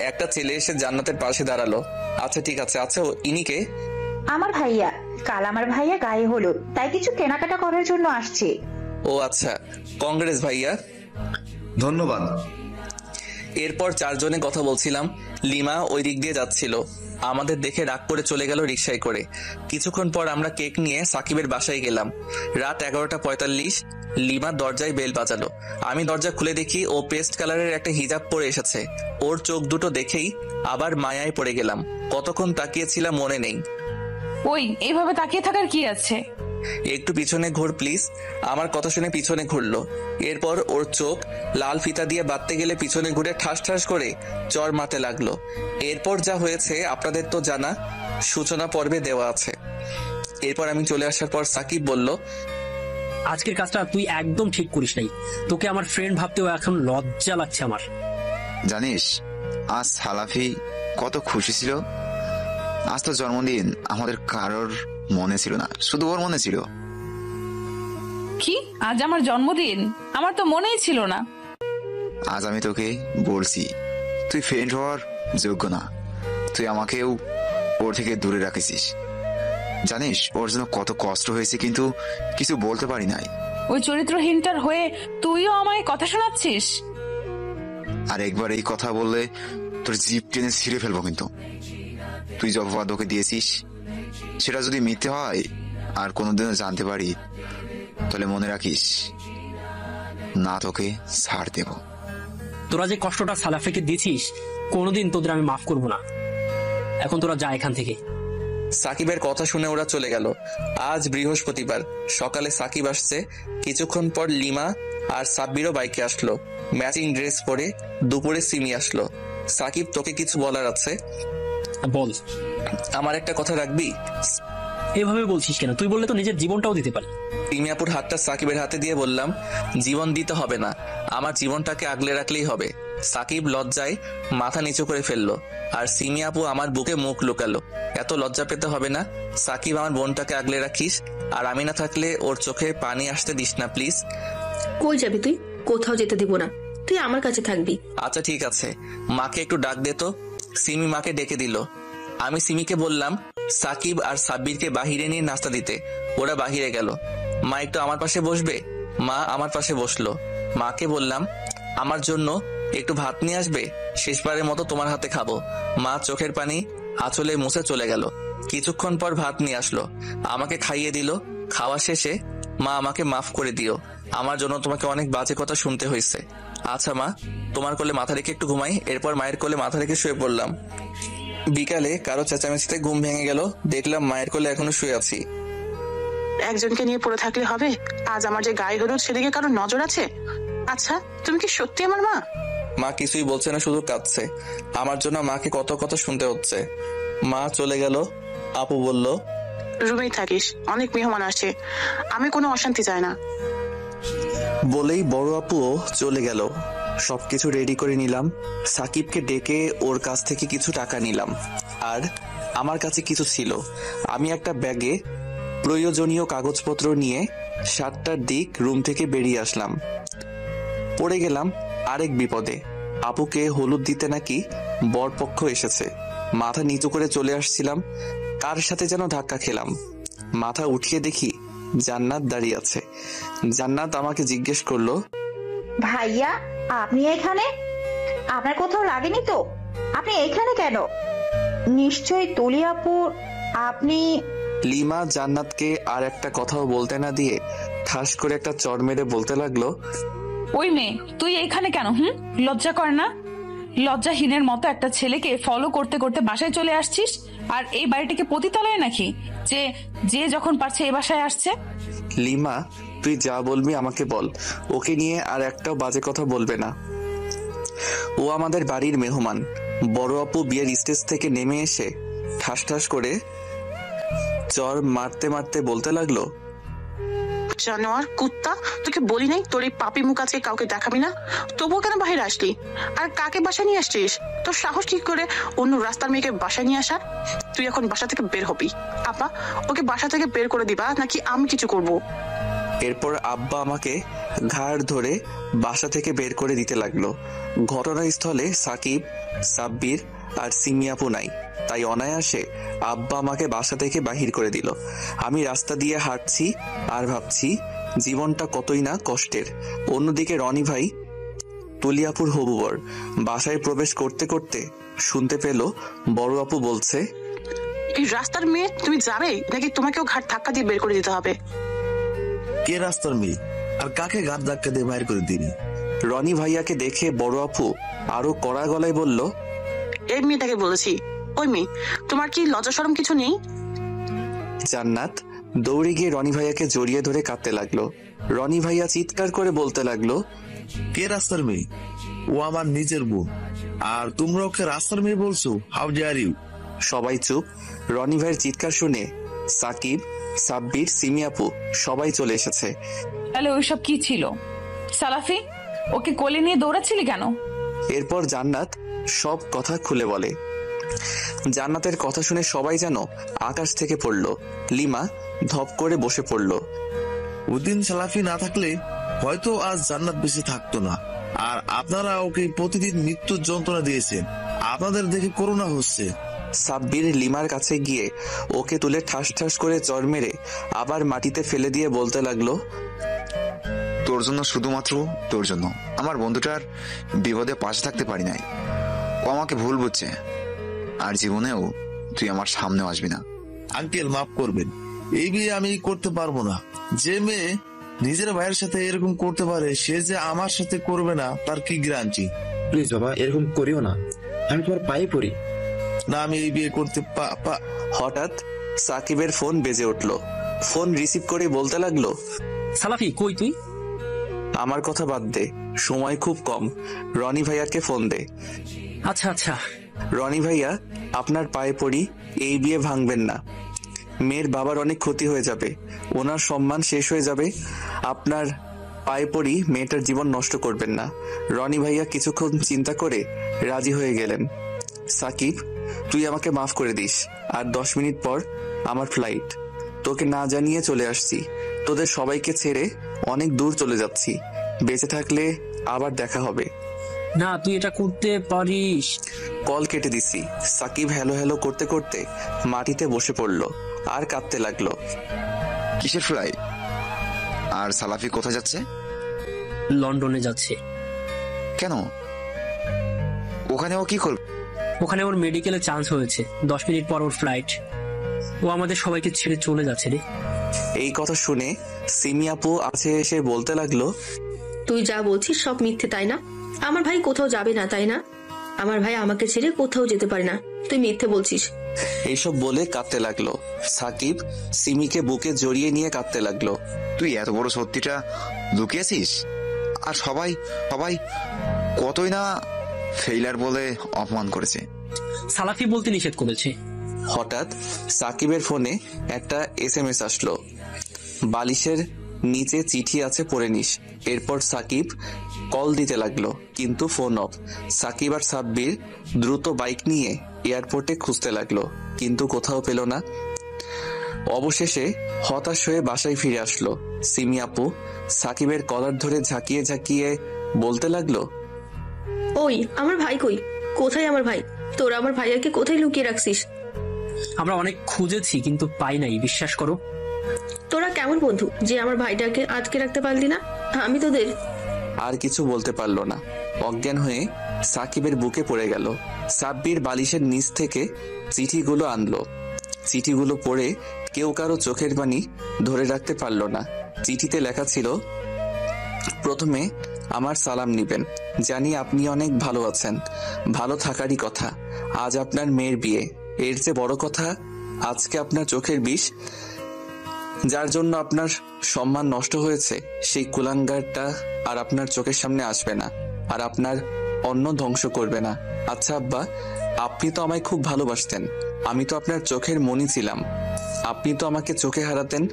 একটা ছেলে এসে জান্নাতের পাশে দাঁড়ালো। আচ্ছা ঠিক আছে। আচ্ছা, ইনি কে? আমার ভাইয়া। কাল আমার ভাইয়া গায়ে হলুদ, তাই কিছু কেনাকাটা করার জন্য আসছে। ও আচ্ছা, কংগ্রেস ভাইয়া। ধন্যবাদ। এরপর চারজনে কথা বলছিলাম। লিমা ওই দিক দিয়ে যাচ্ছিল। আমাদের দেখে রাগ করে চলে গেল রিকশায় করে। কিছুক্ষণ পর আমরা কেক নিয়ে সাকিবের বাসায় গেলাম। রাত 11:45। লিমা দরজায় বেল বাজালো। আমি দরজা খুলে দেখি ও পেস্ট কালারের একটা হিজাব পরে এসেছে। ওর চোখ দুটো দেখেই আবার মায়ায় পড়ে গেলাম। কতক্ষণ তাকিয়েছিলাম মনে নেই। ওই এইভাবে তাকিয়ে থাকার কি আছে? একটু পিছনে ঘুর প্লিজ। আমার কথা শুনে পিছনে ঘুরলো। এরপর ওর চোখ লাল ফিতা দিয়ে বাঁধতে গেলে পিছনে ঘুরে ঠাস ঠাস করে চর মারতে লাগলো। এরপর যা হয়েছে আপনাদের তো জানা, সূচনা পর্বে দেওয়া আছে। এরপর আমি চলে আসার পর সাকিব বলল, আজকের কাজটা তুই একদম ঠিক করিস নাই। তোকে আমার ফ্রেন্ড ভাবতেও এখন লজ্জা লাগছে আমার। জানিস আজ সালাফি কত খুশি ছিল। আজ তো জন্মদিন আমাদের কারোর মনে ছিল না, শুধু ওর মনে ছিল। কি? আজ আমার জন্মদিন? আমার তো মনেই ছিল না। আজ আমি তোকে বলছি তুই ফ্রেন্ড হওয়ার যোগ্য না। তুই আমাকেও ওর থেকে দূরে রাখিস। জানিস ওর জন্য কত কষ্ট হয়েছে, কিন্তু কিছু বলতে পারি নাই। ওই চরিত্রহীনটার হয়ে তুইও আমায় কথা শোনাচ্ছিস? আর একবার এই কথা বললে তোর জিভ টেনে ছিঁড়ে ফেলবো। কিন্তু তুই যে অপবাদ ওকে দিয়েছিস সেটা যদি মিথ্যে হয় আর কোনোদিনও জানতে পারি, তাহলে মনে রাখিস না তোকে ছাড় দেব। তোরা যে কষ্টটা সালাফিকে দিছিস কোনোদিন তোদের আমি মাফ করবো না। এখন তোরা যা এখান থেকে। সাকিবের কথা শুনে ওরা চলে গেল। আজ বৃহস্পতিবার সকালে সাকিব আসছে, কিছুক্ষণ পর লিমা আর সাব্বিরও বাইকে আসলো। ম্যাচিং ড্রেস পরে দুপুরে সিমি আসলো। সাকিব, তোকে কিছু বলার আছে। বল। আমার একটা কথা রাখবি? এভাবে বলছিস কেন? তুই বললে তো নিজের জীবনটাও দিতে পারি। সিমিয়াপুর হাতটা সাকিবের হাতে দিয়ে বললাম, জীবন দিতে হবে না, আমার জীবনটাকে আগলে রাখলেই হবে। সাকিব লজ্জায় মাথা নিচু করে ফেললো, আর সিমি আপু আমার বুকে মুখ লুকালো। এত লজ্জা পেতে হবে না। সাকিব, আমার বোনটাকে আগলে রাখিস, আর আমি না থাকলে ওর চোখে পানি আসতে দিস না প্লিজ। কই যাবি তুই? কোথাও যেতে দিব না, তুই আমার কাছে থাকবি। আচ্ছা ঠিক আছে, মাকে একটু ডাক দে তো। সিমি মাকে ডেকে দিল। আমি সিমিকে বললাম সাকিব আর সাব্বিরকে বাহিরে নিয়ে নাস্তা দিতে। ওরা বাহিরে গেল। মা একটু আমার পাশে বসবে? মা আমার পাশে বসলো। মাকে বললাম আমার জন্য একটু ভাত নিয়ে আসবে, শেষবারের মতো তোমার হাতে খাবো। মা চোখের পানি আঁচলে মুছে চলে গেল। কিছুক্ষণ পর ভাত নিয়ে আসলো, আমাকে খাইয়ে দিল। খাওয়া শেষে, মা আমাকে মাফ করে দিও, আমার জন্য তোমাকে অনেক বাজে কথা শুনতে হয়েছে। আচ্ছা মা, তোমার কোলে মাথা রেখে একটু ঘুমাই। এরপর মায়ের কোলে মাথা রেখে শুয়ে পড়লাম। বিকালে কারো চেঁচামেচিতে ঘুম ভেঙে গেল, দেখলাম মায়ের কোলে এখনো শুয়ে আছি। একজনকে নিয়ে পড়ে থাকলে হবে? আজ আমার যে গায়ে হলুদ সেদিকে কারো নজর আছে? আচ্ছা, তুমি কি সত্যি আমার মা? মা কিছুই বলছে না, শুধু কাঁদছে। আমার জন্য মাকে কত কথা শুনতে হচ্ছে। মা চলে গেল। আপু বলল, রুমেই থাকিস, অনেক মেহমান আসে, আমি কোনো অশান্তি চাই না। বলেই বড় আপুও চলে গেল। সবকিছু রেডি করে নিলাম। সাকিবকে ডেকে ওর কাছ থেকে কিছু টাকা নিলাম, আর আমার কাছে কিছু ছিল। আমি একটা ব্যাগে প্রয়োজনীয় কাগজপত্র নিয়ে 7টার দিক রুম থেকে বেরিয়ে আসলাম। পড়ে গেলাম আরেক বিপদে। আপুকে হলুদ দিতে নাকি বরপক্ষ এসেছে। মাথা নিচু করে চলে আসছিলাম, কার সাথে যেন ধাক্কা খেলাম। মাথা উঠিয়ে দেখি জান্নাত দাঁড়িয়ে আছে। জান্নাত আমাকে জিজ্ঞেস করলো, ভাইয়া আপনি এখানে? আপনার কোথাও লাগেনি তো? আপনি এখানে কেন? নিশ্চয়ই তুলি আপুর। আপনি? লিমা জান্নাতকে আর একটা কথাও বলতে না দিয়ে ঠাস করে একটা চড় মেরে বলতে লাগলো, ওই মেয়ে, তুই এখানে কেন? লজ্জা কর না? লজ্জাহীনের মতো একটা ছেলেকে ফলো করতে করতে বাসায় চলে আসছিস, আর এই বাড়িটাকে পতিতালয় নাকি যে যে যখন পারছে এই বাসায় আসছে? লিমা, তুই যা বলবি আমাকে বল, ওকে নিয়ে আর একটাও বাজে কথা বলবে না। ও আমাদের বাড়ির মেহমান। বড় আপু বিয়ের স্টেজ থেকে নেমে এসে ঠাস ঠাস করে চর মারতে মারতে বলতে লাগলো, জানোয়ার কুত্তা, তোকে বলি নাই তোর এই পাপি মুখ আজকে কাউকে দেখাবি না? তবুও কেন বাহির আসলি? আর কাকে বাসায় নিয়ে আসছিস? তোর সাহস কি করে অন্য রাস্তার মেয়েকে বাসায় নিয়ে আসার? তুই এখন বাসা থেকে বের হবি। আপা, ওকে বাসা থেকে বের করে দিবা নাকি আমি কিছু করব? এরপর আব্বা আমাকে ঘাড় ধরে বাসা থেকে বের করে দিতে লাগলো। ঘটনাস্থলে সাকিব, সাব্বির আর সিমিয়াপু নাই, তাই অনায়াসে আব্বা আমাকে বাসা থেকে বাহির করে দিল। আমি রাস্তা দিয়ে হাঁটছি আর ভাবছি জীবনটা কতই না কষ্টের। অন্যদিকে রনি ভাই, তুলিয়াপুর হবুবর, বাসায় প্রবেশ করতে করতে শুনতে পেল বড় আপু বলছে, এই রাস্তার মেয়ে তুমি যাবে নাকি তোমাকেও ঘাট ধাক্কা দিয়ে বের করে দিতে হবে? কে রাস্তার মেয়ে আর কাকে ঘাট ধাক্কা দিয়ে বাইর করে দিবি? রনি ভাইয়াকে দেখে বড় আপু আরো কড়া গলায় বলল, এই মেয়েটাকে বলেছি। ওই মেয়ে, তোমার কি লজ্জা শরম কিছু নেই? জান্নাত দৌড়ে গিয়ে রনি ভাইয়াকে জড়িয়ে ধরে কাঁদতে লাগলো। রনি ভাইয়া চিৎকার করে বলতে লাগলো, কে রাস্তার মেয়ে? ও আমার নিজের বোন, আর তোমরা ওকে রাস্তার মেয়ে বলছো? How dare you! সবাই চুপ। রনি ভাইয়ের চিৎকার শুনে সাকিব, সাব্বির, সিমিয়াপু সবাই চলে এসেছে। তাহলে ওইসব কি ছিল? সালাফি, ওকে কোলে নিয়ে দৌড়াচ্ছিলি কেন? এরপর জান্নাত সব কথা খুলে বলে। জান্নাতের কথা শুনে সবাই যেন আকাশ থেকে পড়লো। লিমা ধপ করে বসে পড়লো। ওদিন সালাফি না থাকলে হয়তো আজ জান্নাত বেঁচে থাকতো না। আর আপনারা ওকে প্রতিদিন মৃত্যুর যন্ত্রণা দিয়েছেন। আপনাদের দেখে করুণা হচ্ছে। সাব্বির লিমার কাছে গিয়ে ওকে তুলে ঠাস ঠাস করে চড় মেরে আবার মাটিতে ফেলে দিয়ে বলতে লাগলো, তোর তোর জন্য, শুধুমাত্র তোর জন্য। আমার বন্ধুটার বিপদে পাশে থাকতে পারি নাই। ও আমাকে ভুল বুঝছে, আর জীবনেও তুই আমার সামনেও আসবি না। আঙ্কেল মাফ করবেন, এই বিয়ে আমি করতে পারবো না। যে মেয়ে নিজের ভাইয়ের সাথে এরকম করতে পারে, সে যে আমার সাথে করবে না তার কি গ্যারান্টি? প্লিজ বাবা, এরকম করিও না, আমি তোমার পায়ে পড়ি। না, আমি এই বিয়ে করতে হঠাৎ সাকিবের ফোন বেজে উঠলো। ফোন রিসিভ করে বলতে লাগলো, সালাফি কই তুই? আমার কথা বাদ দে, সময় খুব কম, রনি ভাইয়াকে ফোন দে। আচ্ছা আচ্ছা। রনি ভাইয়া, আপনার পায়ে পড়ি, এই বিয়ে ভাঙবেন না। মেয়ের বাবার অনেক ক্ষতি হয়ে যাবে, ওনার সম্মান শেষ হয়ে যাবে। আপনার পায়ে পড়ি, মেয়েটার জীবন নষ্ট করবেন না। রনি ভাইয়া কিছুক্ষণ চিন্তা করে রাজি হয়ে গেলেন। সাকিব, তুই আমাকে মাফ করে দিস, আর 10 মিনিট পর আমার ফ্লাইট। তোকে না জানিয়ে চলে আসছি, তোদের সবাইকে ছেড়ে অনেক দূর চলে যাচ্ছি। বেঁচে থাকলে আবার দেখা হবে। না, তুই এটা করতে পারিস। কল কেটে দিছি। সাকিব হ্যালো হ্যালো করতে করতে মাটিতে বসে পড়লো আর কাঁদতে লাগলো। কিসের ফ্লাইট? আর সালাফি কোথায় যাচ্ছে? লন্ডনে যাচ্ছে। কেন? ওখানে ও কি করবে? ওখানে ওর মেডিকেলে চান্স হয়েছে, 10 মিনিট পর ওর ফ্লাইট। ও আমাদের সবাইকে ছেড়ে চলে যাচ্ছে রে। এই কথা শুনে সিমি আপু আছে এসে বলতে লাগলো, তুই যা বলছিস সব মিথ্যে, তাই না? আমার ভাই কোথাও যাবে না, তাই না? আমার ভাই আমাকে ছেড়ে কোথাও যেতে পারে না, তুই মিথ্যে বলছিস। এইসব বলে কাঁদতে লাগলো। সাকিব সিমিকে বুকে জড়িয়ে নিয়ে কাঁদতে লাগলো। তুই এত বড় সত্যিটা লুকিয়েছিস, আর সবাই সবাই কতই না ফেইলার বলে অপমান করেছে। সালাফি বলতে নিষেধ করেছে। হঠাৎ সাকিবের ফোনে একটা SMS আসলো, বালিশের নিচে চিঠি আছে, পড়ে নিস। এরপর সাকিব কল দিতে লাগলো, কিন্তু ফোন অফ। সাকিব আর সাব্বির দ্রুত বাইক নিয়ে এয়ারপোর্টে খুঁজতে লাগলো, কিন্তু কোথাও পেল না। অবশেষে হতাশ হয়ে বাসায় ফিরে আসলো। সিমি আপু সাকিবের কলার ধরে ঝাঁকিয়ে ঝাঁকিয়ে বলতে লাগলো, ওই আমার ভাই কই? কোথায় আমার ভাই? তোরা আমার ভাইয়াকে কোথায় লুকিয়ে রাখছিস? আমরা অনেক খুঁজেছি কিন্তু পাই নাই, বিশ্বাস করো। তোরা কেমন বন্ধু যে আমার ভাইটাকে আটকে রাখতে পারলি না? আমি তোদের। আর কিছু বলতে পারলো না, অজ্ঞান হয়ে সাকিবের বুকে পড়ে গেল। সাব্বির বালিশের নিচ থেকে চিঠিগুলো আনলো। চিঠিগুলো পড়ে কেউ কারো চোখের পানি ধরে রাখতে পারলো না। চিঠিতে লেখা ছিল, প্রথমে আমার সালাম নিবেন, জানি আপনি অনেক ভালো আছেন, ভালো থাকারই কথা। আজ আপনার মেয়ের বিয়ে, এর চেয়ে বড় কথা, আজকে আপনার চোখের বিষ, যার জন্য আপনার সম্মান নষ্ট হয়েছে, সেই কুলাঙ্গারটা আর আপনার চোখের সামনে আসবে না, আর আপনার অন্ন ধ্বংস করবে না। আচ্ছা আব্বা, আপনি তো আমায় খুব ভালোবাসতেন, আমি তো আপনার চোখের মণি ছিলাম। আপনি তো আমাকে চোখে হারাতেন,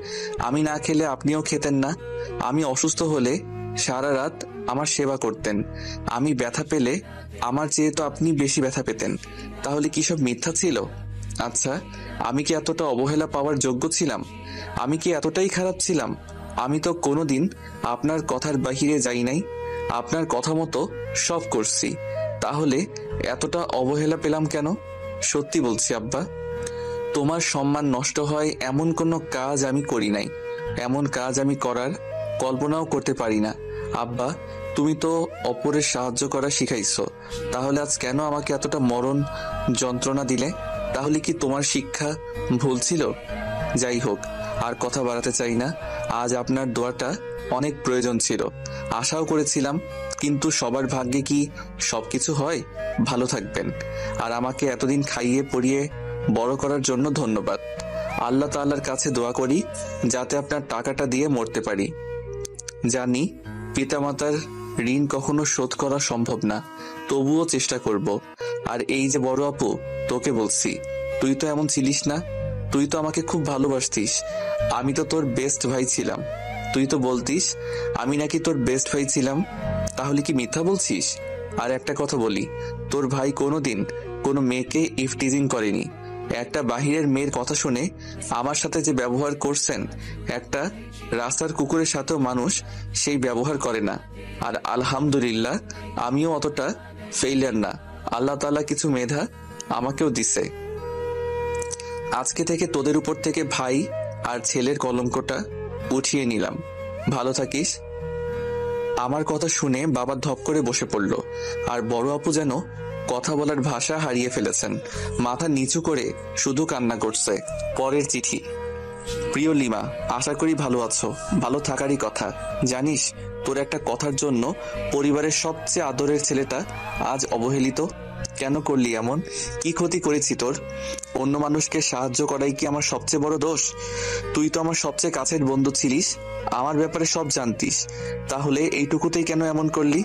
আমি না খেলে আপনিও খেতেন না। আমি অসুস্থ হলে সারা রাত আমার সেবা করতেন, আমি ব্যথা পেলে আমার চেয়ে তো আপনি বেশি ব্যথা পেতেন। তাহলে কি সব মিথ্যা ছিল? আচ্ছা, আমি কি এতটা অবহেলা পাওয়ার যোগ্য ছিলাম? আমি কি এতটাই খারাপ ছিলাম? আমি তো কোনোদিন আপনার কথার বাহিরে যাই নাই, আপনার কথা মতো সব করছি, তাহলে এতটা অবহেলা পেলাম কেন? সত্যি বলছি আব্বা, তোমার সম্মান নষ্ট হয় এমন কোনো কাজ আমি করি নাই, এমন কাজ আমি করার কল্পনাও করতে পারি না। আব্বা, তুমি তো অপরের সাহায্য করা শিখাইছো, তাহলে আজ কেন আমাকে এতটা মরণ যন্ত্রণা দিলে? তাহলে কি তোমার শিক্ষা ভুল ছিল? যাই হোক, আর কথা বাড়াতে চাই না। আজ আপনার দোয়াটা অনেক প্রয়োজন ছিল, আশাও করেছিলাম, কিন্তু সবার ভাগ্যে কি সবকিছু হয়? ভালো থাকবেন, আর আমাকে এতদিন খাইয়ে পড়িয়ে বড় করার জন্য ধন্যবাদ। আল্লাহ তাআলার কাছে দোয়া করি যাতে আপনার টাকাটা দিয়ে মরতে পারি। জানি পিতামাতার ঋণ কখনো শোধ করা সম্ভব না, তবুও চেষ্টা করব। আর এই যে বড় আপু, তোকে বলছি, তুই তো এমন ছিলিস না, তুই তো আমাকে খুব ভালোবাসতিস, আমি তো তোর বেস্ট ভাই ছিলাম। তুই তো বলতিস আমি নাকি তোর বেস্ট ভাই ছিলাম, তাহলে কি মিথ্যা বলছিস? আর একটা কথা বলি, তোর ভাই কোনোদিন কোনো মেয়েকে ইফটিজিং করেনি। একটা বাহিরের মেয়ের কথা শুনে আমার সাথে যে ব্যবহার করছেন, একটা রাস্তার কুকুরের সাথেও মানুষ সেই ব্যবহার করে না। আর আলহামদুলিল্লাহ, আমিও অতটা ফেইলিয়ার না, আল্লাহ তাআলা কিছু মেধা আমাকেও দিছে। আজকে থেকে তোদের উপর থেকে ভাই আর ছেলের কলঙ্কটা উঠিয়ে নিলাম। ভালো থাকিস। আমার কথা শুনে বাবা ধপ করে বসে পড়ল, আর বড় আপু যেন কথা বলার ভাষা হারিয়ে ফেলেছেন। মাথা নিচু করে শুধু কান্না করছে। পরের চিঠি। প্রিয় লিমা, আশা করি ভালো আছো। ভালো থাকারই কথা। জানিস, তোর একটা কথার জন্য পরিবারের সবচেয়ে আদরের ছেলেটা আজ অবহেলিত। কেন করলি এমন? কি ক্ষতি করেছি তোর? অন্য মানুষকে সাহায্য করাই কি আমার সবচেয়ে বড় দোষ? তুই তো আমার সবচেয়ে কাছের বন্ধু ছিলিস, আমার ব্যাপারে সব জানতিস, তাহলে এইটুকুতেই কেন এমন করলি?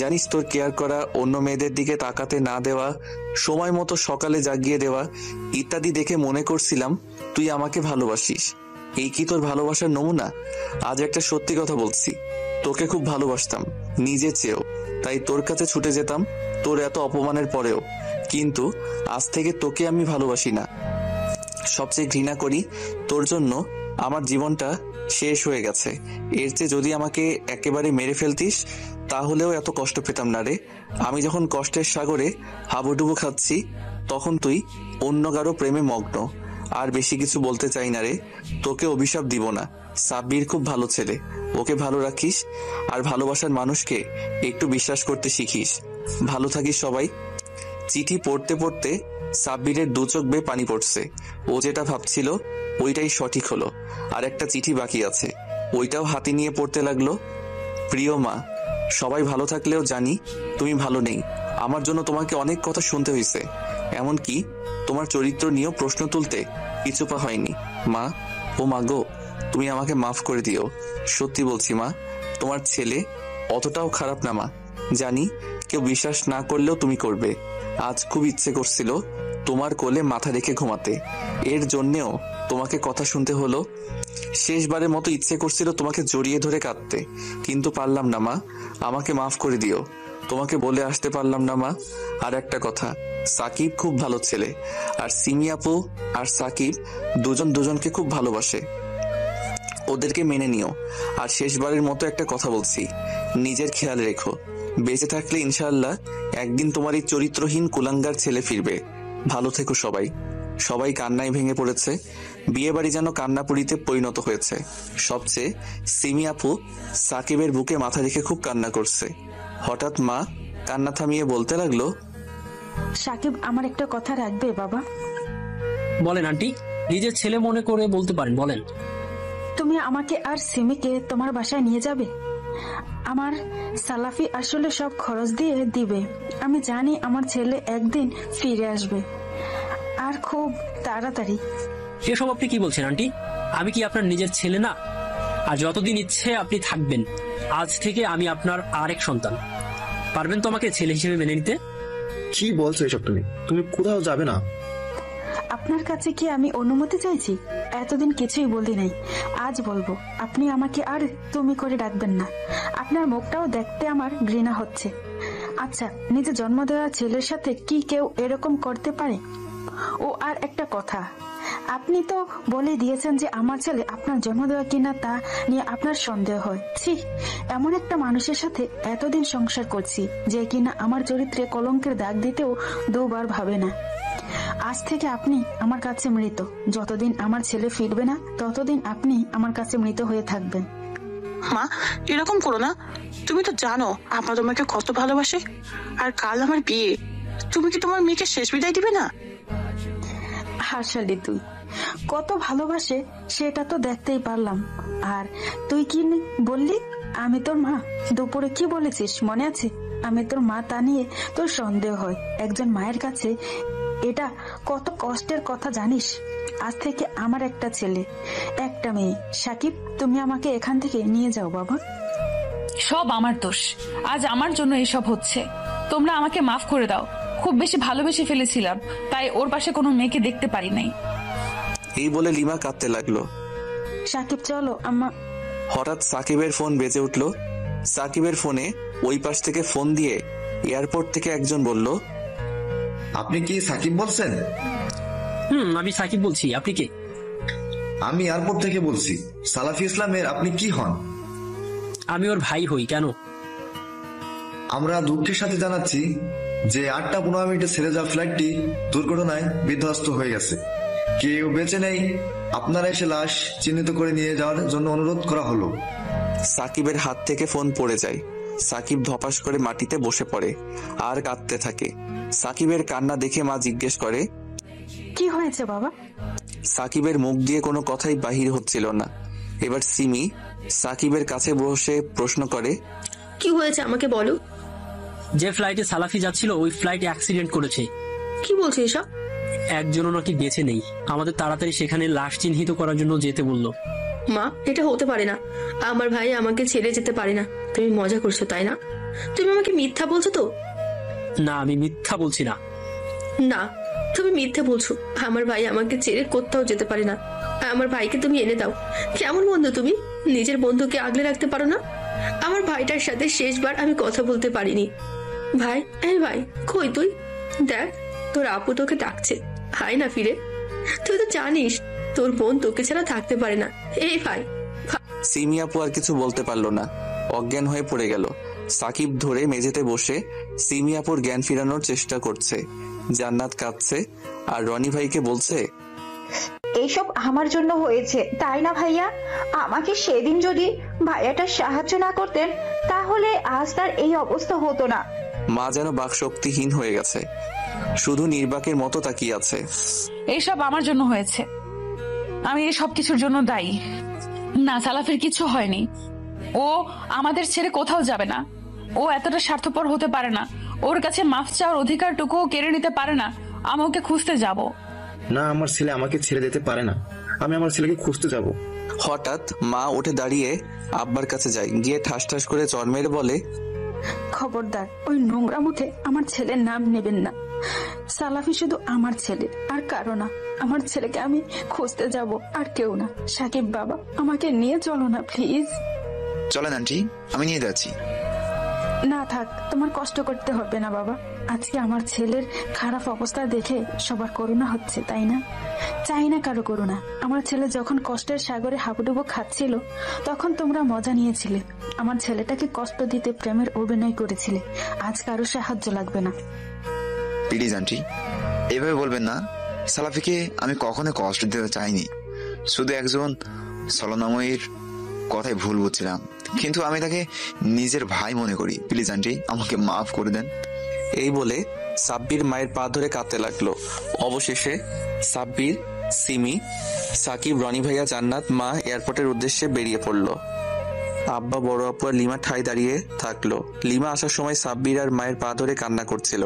জানিস, তোর কেয়ার করা, অন্য মেয়েদের দিকে তাকাতে না দেওয়া, সময় মতো সকালে জাগিয়ে দেওয়া ইত্যাদি দেখে মনে করছিলাম তুই আমাকে ভালোবাসিস। এই কি তোর ভালোবাসার নমুনা? আজ একটা সত্যি কথা বলছি, তোকে খুব ভালোবাসতাম, নিজে চেয়েও, তাই তোর কাছে ছুটে যেতাম তোর এত অপমানের পরেও। কিন্তু আজ থেকে তোকে আমি ভালোবাসি না, সবচেয়ে ঘৃণা করি। তোর জন্য আমার জীবনটা শেষ হয়ে গেছে। এর চেয়ে যদি আমাকে একেবারে মেরে ফেলতিস তাহলেও এত কষ্ট পেতাম না রে। আমি যখন কষ্টের সাগরে হাবুডুবু খাচ্ছি তখন তুই অন্য কারো প্রেমে মগ্ন। আর বেশি কিছু বলতে চাই না রে, তোকে অভিশাপ দিব না। সাব্বির খুব ভালো ছেলে, ওকে ভালো রাখিস, আর ভালোবাসার মানুষকে একটু বিশ্বাস করতে শিখিস। ভালো থাকিস সবাই। চিঠি পড়তে পড়তে সাব্বিরের দু চোখ বেয়ে পানি পড়ছে। ও যেটা ভাবছিল ওইটাই সঠিক হলো, আর একটা চিঠি বাকি আছে, ওইটাও হাতে নিয়ে পড়তে লাগলো। প্রিয় মা, সবাই ভালো থাকলেও জানি তুমি ভালো নেই। আমার জন্য তোমাকে অনেক কথা শুনতে হয়েছে, এমনকি তোমার চরিত্র নিয়েও প্রশ্ন তুলতে পিছুপা হয়নি। মা, ও মা গো, তুমি আমাকে মাফ করে দিও। সত্যি বলছি মা, তোমার ছেলে অতটাও খারাপ না মা। জানি কেউ বিশ্বাস না করলেও তুমি করবে। আজ খুব ইচ্ছে করছিল তোমার কোলে মাথা রেখে ঘুমাতে, এর জন্যেও তোমাকে কথা শুনতে হলো। শেষবারের মতো ইচ্ছে করছিল তোমাকে জড়িয়ে ধরে কাঁদতে, কিন্তু পারলাম না মা, আমাকে মাফ করে দিও। তোমাকে বলে আসতে পারলাম না মা। আর একটা কথা, সাকিব খুব ভালো ছেলে, আর সিমি আপু আর সাকিব দুজন দুজনকে খুব ভালোবাসে, ওদেরকে মেনে নিও। আর শেষবারের মতো একটা কথা বলছি, নিজের খেয়াল রেখো। বেঁচে থাকলে ইনশাআল্লাহ একদিন তোমার এই চরিত্রহীন কুলাঙ্গার ছেলে ফিরবে। ভালো থেকো সবাই। সবাই কান্নায় ভেঙে পড়েছে, বিয়ে বাড়ি যেন কান্নাপুরীতে পরিণত হয়েছে। সবচেয়ে সিমি আপু সাকিবের বুকে মাথা রেখে খুব কান্না করছে। হঠাৎ মা কান্না থামিয়ে বলতে লাগলো, সাকিব আমার একটা কথা রাখবে বাবা? বলেন আন্টি, নিজের ছেলে মনে করে বলতে পারেন, বলেন। তুমি আমাকে আর সিমিকে তোমার বাসায় নিয়ে যাবে? আমার সালাফি আসলে সব খরচ দিয়ে দিবে। আমি জানি আমার ছেলে একদিন ফিরে আসবে, আর খুব তাড়াতাড়ি। এসব আপনি কি বলছেন আন্টি? আমি কি আপনার নিজের ছেলে না? আর যতদিন ইচ্ছে আপনি থাকবেন। আজ থেকে আমি আপনার আরেক সন্তান। পারবেন তো আমাকে ছেলে হিসেবে মেনে নিতে? কি বলছো এসব? তুমি কোথাও যাবে না। আপনার কাছে কি আমি অনুমতি চাইছি? এতদিন কিছুই বলি নাই, আজ বলবো। আপনি আমাকে আর তুমি করে ডাকবেন না। আপনার মুখটাও দেখতে আমার ঘৃণা হচ্ছে। আচ্ছা, নিজে জন্ম দেওয়া ছেলের সাথে কি কেউ এরকম করতে পারে? ও আর একটা কথা, আপনি তো বলে দিয়েছেন যে আমার ছেলে আপনার জন্ম দেওয়া কিনা তা নিয়ে আপনার সন্দেহ হয়। ছি, এমন একটা মানুষের সাথে এতদিন সংসার করছি যে কিনা আমার চরিত্রে কলঙ্কের দাগ দিতেও দুবার ভাবে না। আজ থেকে আপনি আমার কাছে মৃত। যতদিন আমার ছেলে ফিরবে না ততদিন আপনি আমার কাছে মৃত হয়ে থাকবেন। মা, এরকম করো না। তুমি তো জানো আপা তোমাকে কত ভালোবাসে, আর কাল আমার বিয়ে। তুমি কি তোমার মেয়েকে শেষ বিদায় দিবে না? হাসালি, তুই কত ভালোবাসে সেটা তো দেখতেই পারলাম। আর তুই কি বললি আমি তোর মা? দুপুরে কি বলেছিস মনে আছে? আমি তোর মা তা নিয়ে তোর সন্দেহ হয়। একজন মায়ের কাছে এটা কত কষ্টের কথা জানিস? আজ থেকে আমার একটা ছেলে, একটা মেয়ে। সাকিব, তুমি আমাকে এখান থেকে নিয়ে যাও বাবা। সব আমার দোষ, আজ আমার জন্য এসব হচ্ছে। তোমরা আমাকে মাফ করে দাও। খুব বেশি ভালোবেসে ফেলেছিলাম, তাই ওর পাশে কোনো মেয়েকে দেখতে পারি নাই। এই বলে লিমা কাঁদতে লাগলো। সাকিব চলো আম্মা। হঠাৎ সাকিবের ফোন বেজে উঠলো। সাকিবের ফোনে ওই পাশ থেকে ফোন দিয়ে এয়ারপোর্ট থেকে একজন বলল, আপনি কি সাকিব বলছেন? আমি সাকিব বলছি। আপনি কে? আমি এয়ারপোর্ট থেকে বলছি। সালাফি ইসলামের আপনি কি হন? আমি ওর ভাই হই। কেন? আমরা দুঃখের সাথে জানাচ্ছি যে 8:15 ছেড়ে যাওয়া ফ্লাইটটি দুর্ঘটনায় বিধ্বস্ত হয়ে গেছে। কেউ বেঁচে নেই। আপনারা এসে লাশ চিহ্নিত করে নিয়ে যাওয়ার জন্য অনুরোধ করা হলো। সাকিবের হাত থেকে ফোন পড়ে যায়। সাকিব ধপাস করে মাটিতে বসে পড়ে আর কাঁদতে থাকে। সাকিবের কান্না দেখে মা জিজ্ঞেস করে, কি হয়েছে বাবা? সাকিবের মুখ দিয়ে কোনো কথাই বাহির হচ্ছিল না। এবার সিমি সাকিবের কাছে বসে প্রশ্ন করে, কি হয়েছে আমাকে বলো। যে ফ্লাইটে সালাফি যাচ্ছিল ওই ফ্লাইট অ্যাক্সিডেন্ট করেছে। কি বলছো এসব? একজনও নাকি বেঁচে নেই। আমাদের তাড়াতাড়ি সেখানে লাশ চিহ্নিত করার জন্য যেতে বললো। মা, এটা হতে পারে না। আমার ভাই আমাকে ছেড়ে যেতে পারে না। তুমি মজা করছো তাই না? তুমি আমাকে মিথ্যা বলছো তো? না, আমি মিথ্যা বলছি না। না, তুমি মিথ্যে বলছো। আমার ভাই আমাকে ছেড়ে কোথাও যেতে পারে না। আমার ভাইকে তুমি এনে দাও। কেমন বন্ধু তুমি? নিজের বন্ধুকে আগলে রাখতে পারো না? আমার ভাইটার সাথে শেষবার আমি কথা বলতে পারিনি। ভাই, এই ভাই, কই তুই? দেখ, তোর আপু তোকে ডাকছে। হাই না ফিরে। তুই তো জানিস তোর বোন তোকে ছাড়া থাকতে পারে না। এই ভাই। সিমি আপু আর কিছু বলতে পারলো না, অজ্ঞান হয়ে পড়ে গেল। সাকিব ধরে মেঝেতে বসে সিমি আপুর জ্ঞান ফিরানোর চেষ্টা করছে। জান্নাত কাঁদছে আর রনি ভাইকে বলছে, এইসব আমার জন্য হয়েছে, তাই না ভাইয়া? আমাকে সেদিন যদি ভাইয়াটা সাহায্য না করতেন তাহলে আজ তার এই অবস্থা হতো না। মা যেন বাকশক্তিহীন হয়ে গেছে, শুধু নির্বাকের মতো তাকিয়ে আছে। এইসব আমার জন্য হয়েছে, আমি এই সব কিছুর জন্য দায়ী। না, সালাফের কিছু হয়নি। ও আমাদের ছেড়ে কোথাও যাবে না। ও এতটা স্বার্থপর হতে পারে না। ওর কাছে মাফ চাওয়ার অধিকারটুকুও কেড়ে নিতে পারে না। আমি ওকে খুঁজতে যাব না, আমার ছেলে আমাকে ছেড়ে যেতে পারে না। আমি আমার ছেলেকে খুঁজতে যাব। হঠাৎ মা উঠে দাঁড়িয়ে আব্বার কাছে যায়, গিয়ে ঠাস ঠাস করে চর মেরে বলে, খবরদার ওই নোংরা মুখে আমার ছেলের নাম নেবেন না। সালাফি শুধু আমার ছেলে, আর কারো না। আমার ছেলেকে আমি খুঁজতে যাব, আর কেউ না। সাকিব বাবা, আমাকে নিয়ে চলো না প্লিজ। চলেন আন্টি, আমি নিয়ে যাচ্ছি। না থাক, তোমার কষ্ট করতে হবে না বাবা। আজকে আমার ছেলের খারাপ অবস্থা দেখে সবার করুণা হচ্ছে, তাই না? চাই না কারো করুণা। আমার ছেলে যখন কষ্টের সাগরে হাবুডুবু খাচ্ছিল তখন তোমরা মজা নিয়েছিলে। আমার ছেলেটাকে কষ্ট দিতে প্রেমের অভিনয় করেছিলে। আজ কারো সাহায্য লাগবে না। প্লিজ আন্টি, এভাবে বলবেন না। সালাফিকে আমি কখনো কষ্ট দিতে চাইনি। শুধু একজন ছলনাময়ীর কথাই ভুল বুঝছিলাম, কিন্তু আমি তাকে নিজের ভাই মনে করি। প্লিজ আন্টি, আমাকে মাফ করে দেন। এই বলে সাব্বির মায়ের পা ধরে কাঁদতে লাগলো। অবশেষে সাব্বির, সিমি, সাকিব, রনি ভাইয়া, জান্নাত, মা এয়ারপোর্টের উদ্দেশ্যে বেরিয়ে পড়লো। আব্বা, বড় আপু আর লিমা ঠাই দাঁড়িয়ে থাকলো। লিমা আসার সময় সাব্বির আর মায়ের পা ধরে কান্না করছিল,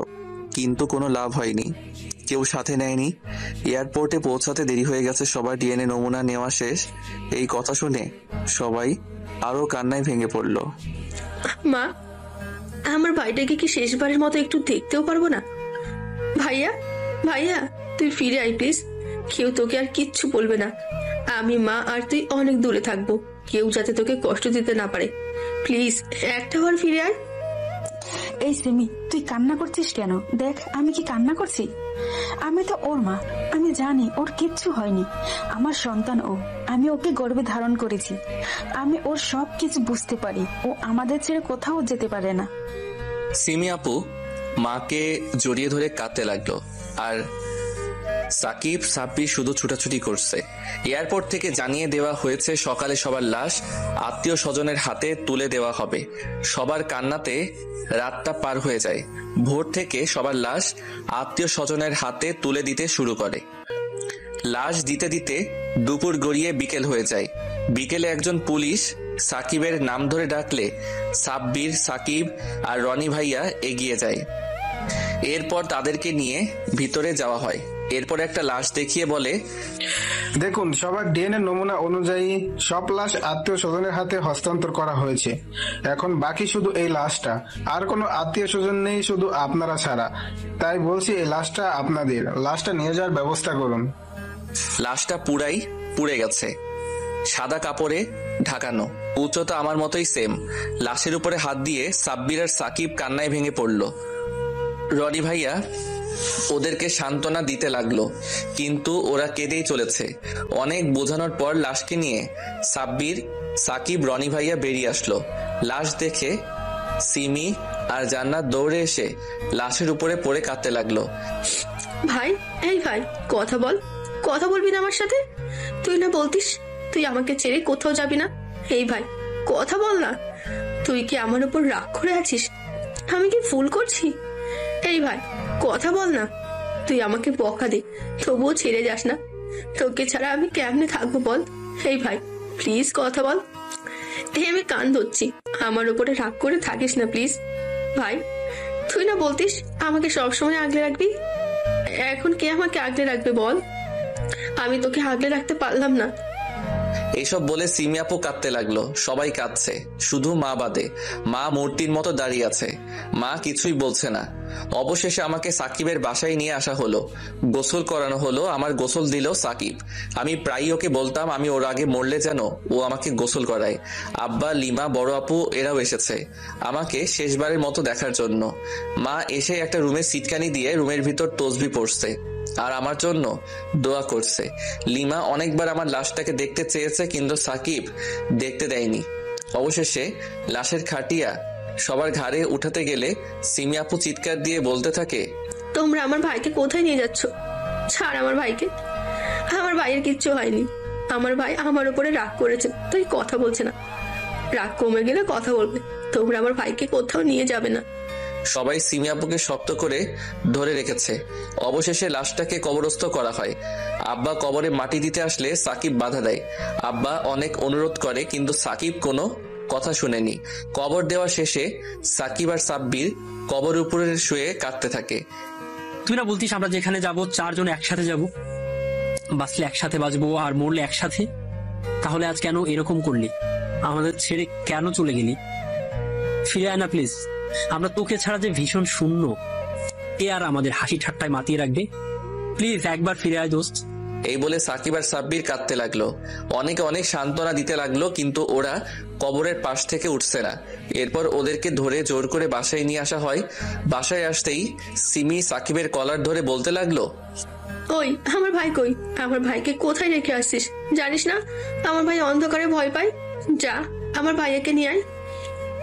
কিন্তু কোনো লাভ হয়নি। কেউ সাথে নেয়নি। এয়ারপোর্টে পৌঁছাতে দেরি হয়ে গেছে সবার। ডিএনএ নমুনা নেওয়া শেষ। এই কথা শুনে সবাই আরো কান্নায় ভেঙে পড়লো। মা, আমার ভাইটাকে কি শেষবারের মতো একটু দেখতেও পারবো না? ভাইয়া, ভাইয়া, তুই ফিরে আয় প্লিজ। কেউ তোকে আর কিচ্ছু বলবে না। আমি, মা আর তুই অনেক দূরে থাকবো। কেউ যাতে তোকে কষ্ট দিতে না পারে। প্লিজ একটা বার ফিরে আয়। এই সিমি, তুই কান্না করছিস কেন? দেখ আমি কি কান্না করছি? আমি তো ওর মা। আমি জানি ওর কিচ্ছু হয়নি। আমার সন্তান ও। আমি ওকে গর্ভে ধারণ করেছি। আমি ওর সব কিছু বুঝতে পারি। ও আমাদের ছেড়ে কোথাও যেতে পারে না। সিমি আপু মাকে জড়িয়ে ধরে কাঁদতে লাগলো, আর সাকিব, সাব্বির শুধু ছুটাছুটি করছে। এয়ারপোর্ট থেকে জানিয়ে দেওয়া হয়েছে সকালে সবার লাশ আত্মীয় স্বজনের হাতে তুলে দেওয়া হবে। সবার কান্নাতে রাতটা পার হয়ে যায়। ভোর থেকে সবার লাশ আত্মীয় স্বজনের হাতে তুলে দিতে শুরু করে। লাশ দিতে দিতে দুপুর গড়িয়ে বিকেল হয়ে যায়। বিকেলে একজন পুলিশ সাকিবের নাম ধরে ডাকলে সাব্বির, সাকিব আর রনি ভাইয়া এগিয়ে যায়। এরপর তাদেরকে নিয়ে ভিতরে যাওয়া হয়। এরপর একটা লাশ দেখিয়ে বলে, দেখুন, সবার ডিএনএ নমুনা অনুযায়ী সব লাশ আত্মীয় স্বজনের হাতে হস্তান্তর করা হয়েছে। এখন বাকি শুধু এই লাশটা। আর কোনো আত্মীয় স্বজন নেই, শুধু আপনারা ছাড়া। তাই বলছি, এই লাশটা আপনাদের। লাশটা নিয়ে যাওয়ার ব্যবস্থা করুন। লাশটা পুরাই পুড়ে গেছে, সাদা কাপড়ে ঢাকানো, উচ্চতা আমার মতোই সেম। লাশের উপরে হাত দিয়ে সাব্বির আর সাকিব কান্নায় ভেঙে পড়ল। রনি ভাইয়া ওদেরকে সান্ত্বনা দিতে লাগলো, কিন্তু ওরা কেঁদেই চলেছে। অনেক বোঝানোর পর লাশকে নিয়ে সাব্বির, সাকিব, রনি ভাইয়া বেরিয়ে আসলো। লাশ দেখে সিমি আর জান্নাত দৌড়ে এসে লাশের উপরে পড়ে কাঁদতে লাগলো। ভাই, এই ভাই, কথা বল। কথা বলবি না আমার সাথে? তুই না বলতিস তুই আমাকে ছেড়ে কোথাও যাবি না? এই ভাই, কথা বল না। তুই কি আমার উপর রাগ করে আছিস? আমি কি ভুল করছি? এই ভাই, কথা বল না। তুই আমাকে বকা দে, তবুও ছেড়ে যাস না। তোকে ছাড়া আমি কেমনে থাকবো বল? এই ভাই, প্লিজ কথা বল। এই আমি কান ধরছি, আমার উপরে রাগ করে থাকিস না প্লিজ। ভাই, তুই না বলতিস আমাকে সবসময় আগলে রাখবি? এখন কে আমাকে আগলে রাখবে বল? আমি তোকে আগলে রাখতে পারলাম না। এইসব বলে সিমি আপু কাঁদতে লাগলো। সবাই কাঁদছে, শুধু মা বাদে। মা মূর্তির মতো দাঁড়িয়ে আছে। মা কিছুই বলছে না। অবশেষে আমাকে সাকিবের বাসায় নিয়ে আসা হলো। গোসল করানো হলো। আমার গোসল দিল সাকিব। আমি প্রায়ই ওকে বলতাম আমি ওর আগে মরলে যেন ও আমাকে গোসল করায়। আব্বা, লিমা, বড় আপু এরাও এসেছে আমাকে শেষবারের মতো দেখার জন্য। মা এসে একটা রুমে সিটকানি দিয়ে রুমের ভিতর তসবি পড়ছে আর আমার জন্য দোয়া করছে। লিমা অনেকবার আমার লাশটাকে দেখতে চেয়েছে, কিন্তু সাকিব দেখতে দেয়নি। অবশেষে লাশের খাটিয়া সবার ঘাড়ে উঠাতে গেলে সিমি আপু চিৎকার দিয়ে বলতে থাকে, তোমরা আমার ভাইকে কোথায় নিয়ে যাচ্ছ? ছাড় আমার ভাইকে। আমার ভাইয়ের কিচ্ছু হয়নি। আমার ভাই আমার উপরে রাগ করেছে, তাই কথা বলছে না। রাগ কমে গেলে কথা বলবে। তোমরা আমার ভাইকে কোথাও নিয়ে যাবে না। সবাই সিমি আপুকে শক্ত করে ধরে রেখেছে। অবশেষে লাশটাকে কবরস্থ করা হয়। আব্বা কবরে মাটি দিতে আসলে সাকিব বাধা দেয়। আব্বা অনেক অনুরোধ করে, কিন্তু সাকিব কোনো কথা শুনেনি। কবর দেওয়া শেষে সাকিব আর সাব্বির কবর উপরে শুয়ে কাঁদতে থাকে। তুই না বলতিস আমরা যেখানে যাব 4 জন একসাথে যাব, বাঁচলে একসাথে বাঁচবো আর মরলে একসাথে? তাহলে আজ কেন এরকম করলি? আমাদের ছেড়ে কেন চলে গেলি? ফিরে আয় না প্লিজ। আমরা তোকে ছাড়া যে ভীষণ শূন্য, এ আর আমাদের হাসি ঠাট্টায় মাতিয়ে রাখবে? প্লিজ একবার ফিরে আয় দোস্ত। এই বলে সাকিব আর সাব্বির কাঁদতে লাগলো। অনেকে অনেক সান্ত্বনা দিতে লাগলো, কিন্তু ওরা কবরের পাশ থেকে উঠছে না। এরপর ওদেরকে ধরে জোর করে বাসায় নিয়ে আসা হয়। বাসায় আসতেই সিমি সাকিবের কলার ধরে বলতে লাগলো, ওই আমার ভাই কই? আমার ভাইকে কোথায় রেখে আসছিস? জানিস না আমার ভাই অন্ধকারে ভয় পায়? যা, আমার ভাইয়াকে নিয়ে আয়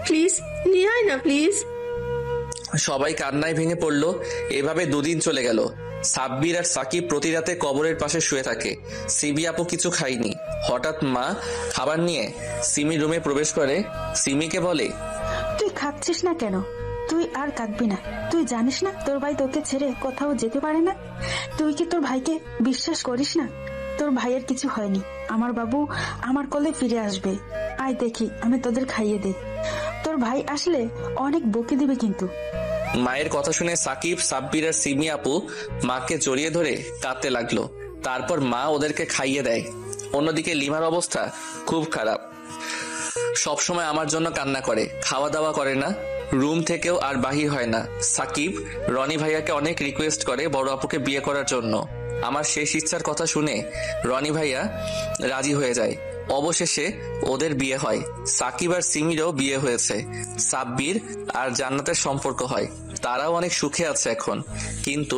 প্লিজ, নিয়ে আয় না প্লিজ। সবাই কান্নায় ভেঙে পড়লো। এভাবে 2 দিন চলে গেল। সাব্বির আর সাকিব প্রতি রাতে কবরের পাশে শুয়ে থাকে। সিমি আপু কিছু খায়নি। হঠাৎ মা খাবার নিয়ে সিমি রুমে প্রবেশ করে। সিমিকে বলে, তুই খাচ্ছিস না কেন? তুই আর কাঁদবি না। তুই জানিস না তোর ভাই তোকে ছেড়ে কোথাও যেতে পারে না? তুই কি তোর ভাইকে বিশ্বাস করিস না? তোর ভাইয়ের কিছু হয়নি। আমার বাবু আমার কোলে ফিরে আসবে। আয় দেখি, আমি তোদের খাইয়ে দে। তোর ভাই আসলে অনেক বকে দিবে কিন্তু। মায়ের কথা শুনে সাকিব, সাব্বির আর সিমি আপু মাকে জড়িয়ে ধরে কাঁদতে লাগলো। তারপর মা ওদেরকে খাইয়ে দেয়। অন্যদিকে লিমার অবস্থা খুব খারাপ। সবসময় আমার জন্য কান্না করে, খাওয়া দাওয়া করে না, রুম থেকেও আর বাহির হয় না। সাকিব রনি ভাইয়াকে অনেক রিকোয়েস্ট করে বড় আপুকে বিয়ে করার জন্য। আমার শেষ ইচ্ছার কথা শুনে রনি ভাইয়া রাজি হয়ে যায়। অবশেষে ওদের বিয়ে হয়। সাকিব আর সিমিরও বিয়ে হয়েছে। সাব্বির আর জান্নাতের সম্পর্ক হয়। তারাও অনেক সুখে আছে এখন। কিন্তু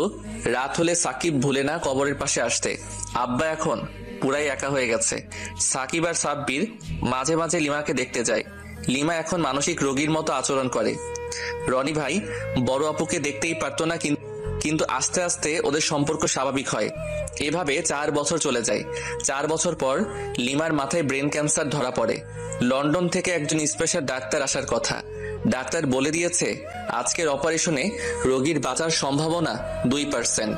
রাত হলে সাকিব ভুলে না কবরের পাশে আসতে। আব্বা এখন পুরাই একা হয়ে গেছে। সাকিব আর সাব্বির মাঝে মাঝে লিমাকে দেখতে যায়। লিমা এখন মানসিক রোগীর মতো আচরণ করে। রনি ভাই বড় আপুকে দেখতেই পারতো না, কিন্তু আস্তে আস্তে ওদের সম্পর্ক স্বাভাবিক হয়। এভাবে 4 বছর চলে যায়। 4 বছর পর লিমার মাথায় ব্রেন ক্যান্সার ধরা পড়ে। লন্ডন থেকে একজন স্পেশাল ডাক্তার আসার কথা। ডাক্তার বলে দিয়েছে আজকের অপারেশনে রোগীর বাঁচার সম্ভাবনা 2%।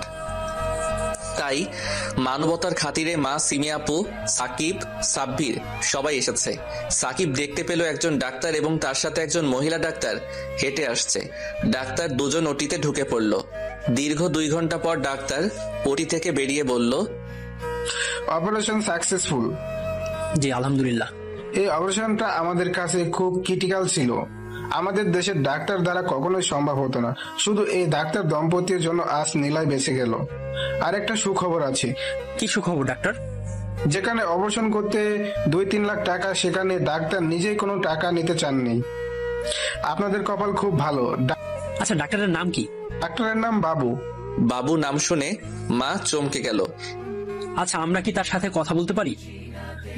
তাই মানবতার খাতিরে মা, সিমি আপু, সাকিব, সাব্বির সবাই এসেছে। সাকিব দেখতে পেল একজন ডাক্তার এবং তার সাথে একজন মহিলা ডাক্তার হেঁটে আসছে। ডাক্তার দুজন ওটিতে ঢুকে পড়ল। দীর্ঘ 2 ঘন্টা পর ডাক্তার ওটি থেকে বেরিয়ে বলল, অপারেশন সাকসেসফুল। জি আলহামদুলিল্লাহ। এই অপারেশনটা আমাদের কাছে খুব ক্রিটিক্যাল ছিল। আমাদের দেশের ডাক্তার দ্বারা কখনোই সম্ভব হতো না। শুধু এই ডাক্তার দম্পতির জন্য আজ নীলাই বেঁচে গেল। আর একটা সুখবর আছে। কি সুখবর ডাক্তার? যেখানে অপারেশন করতে 2-3 লাখ টাকা, সেখানে ডাক্তার নিজেই কোনো টাকা নিতে চাননি। আপনাদের কপাল খুব ভালো। আচ্ছা, ডাক্তারের নাম কি? ডাক্তারের নাম বাবু। বাবু নাম শুনে মা চমকে গেল। আচ্ছা, আমরা কি তার সাথে কথা বলতে পারি?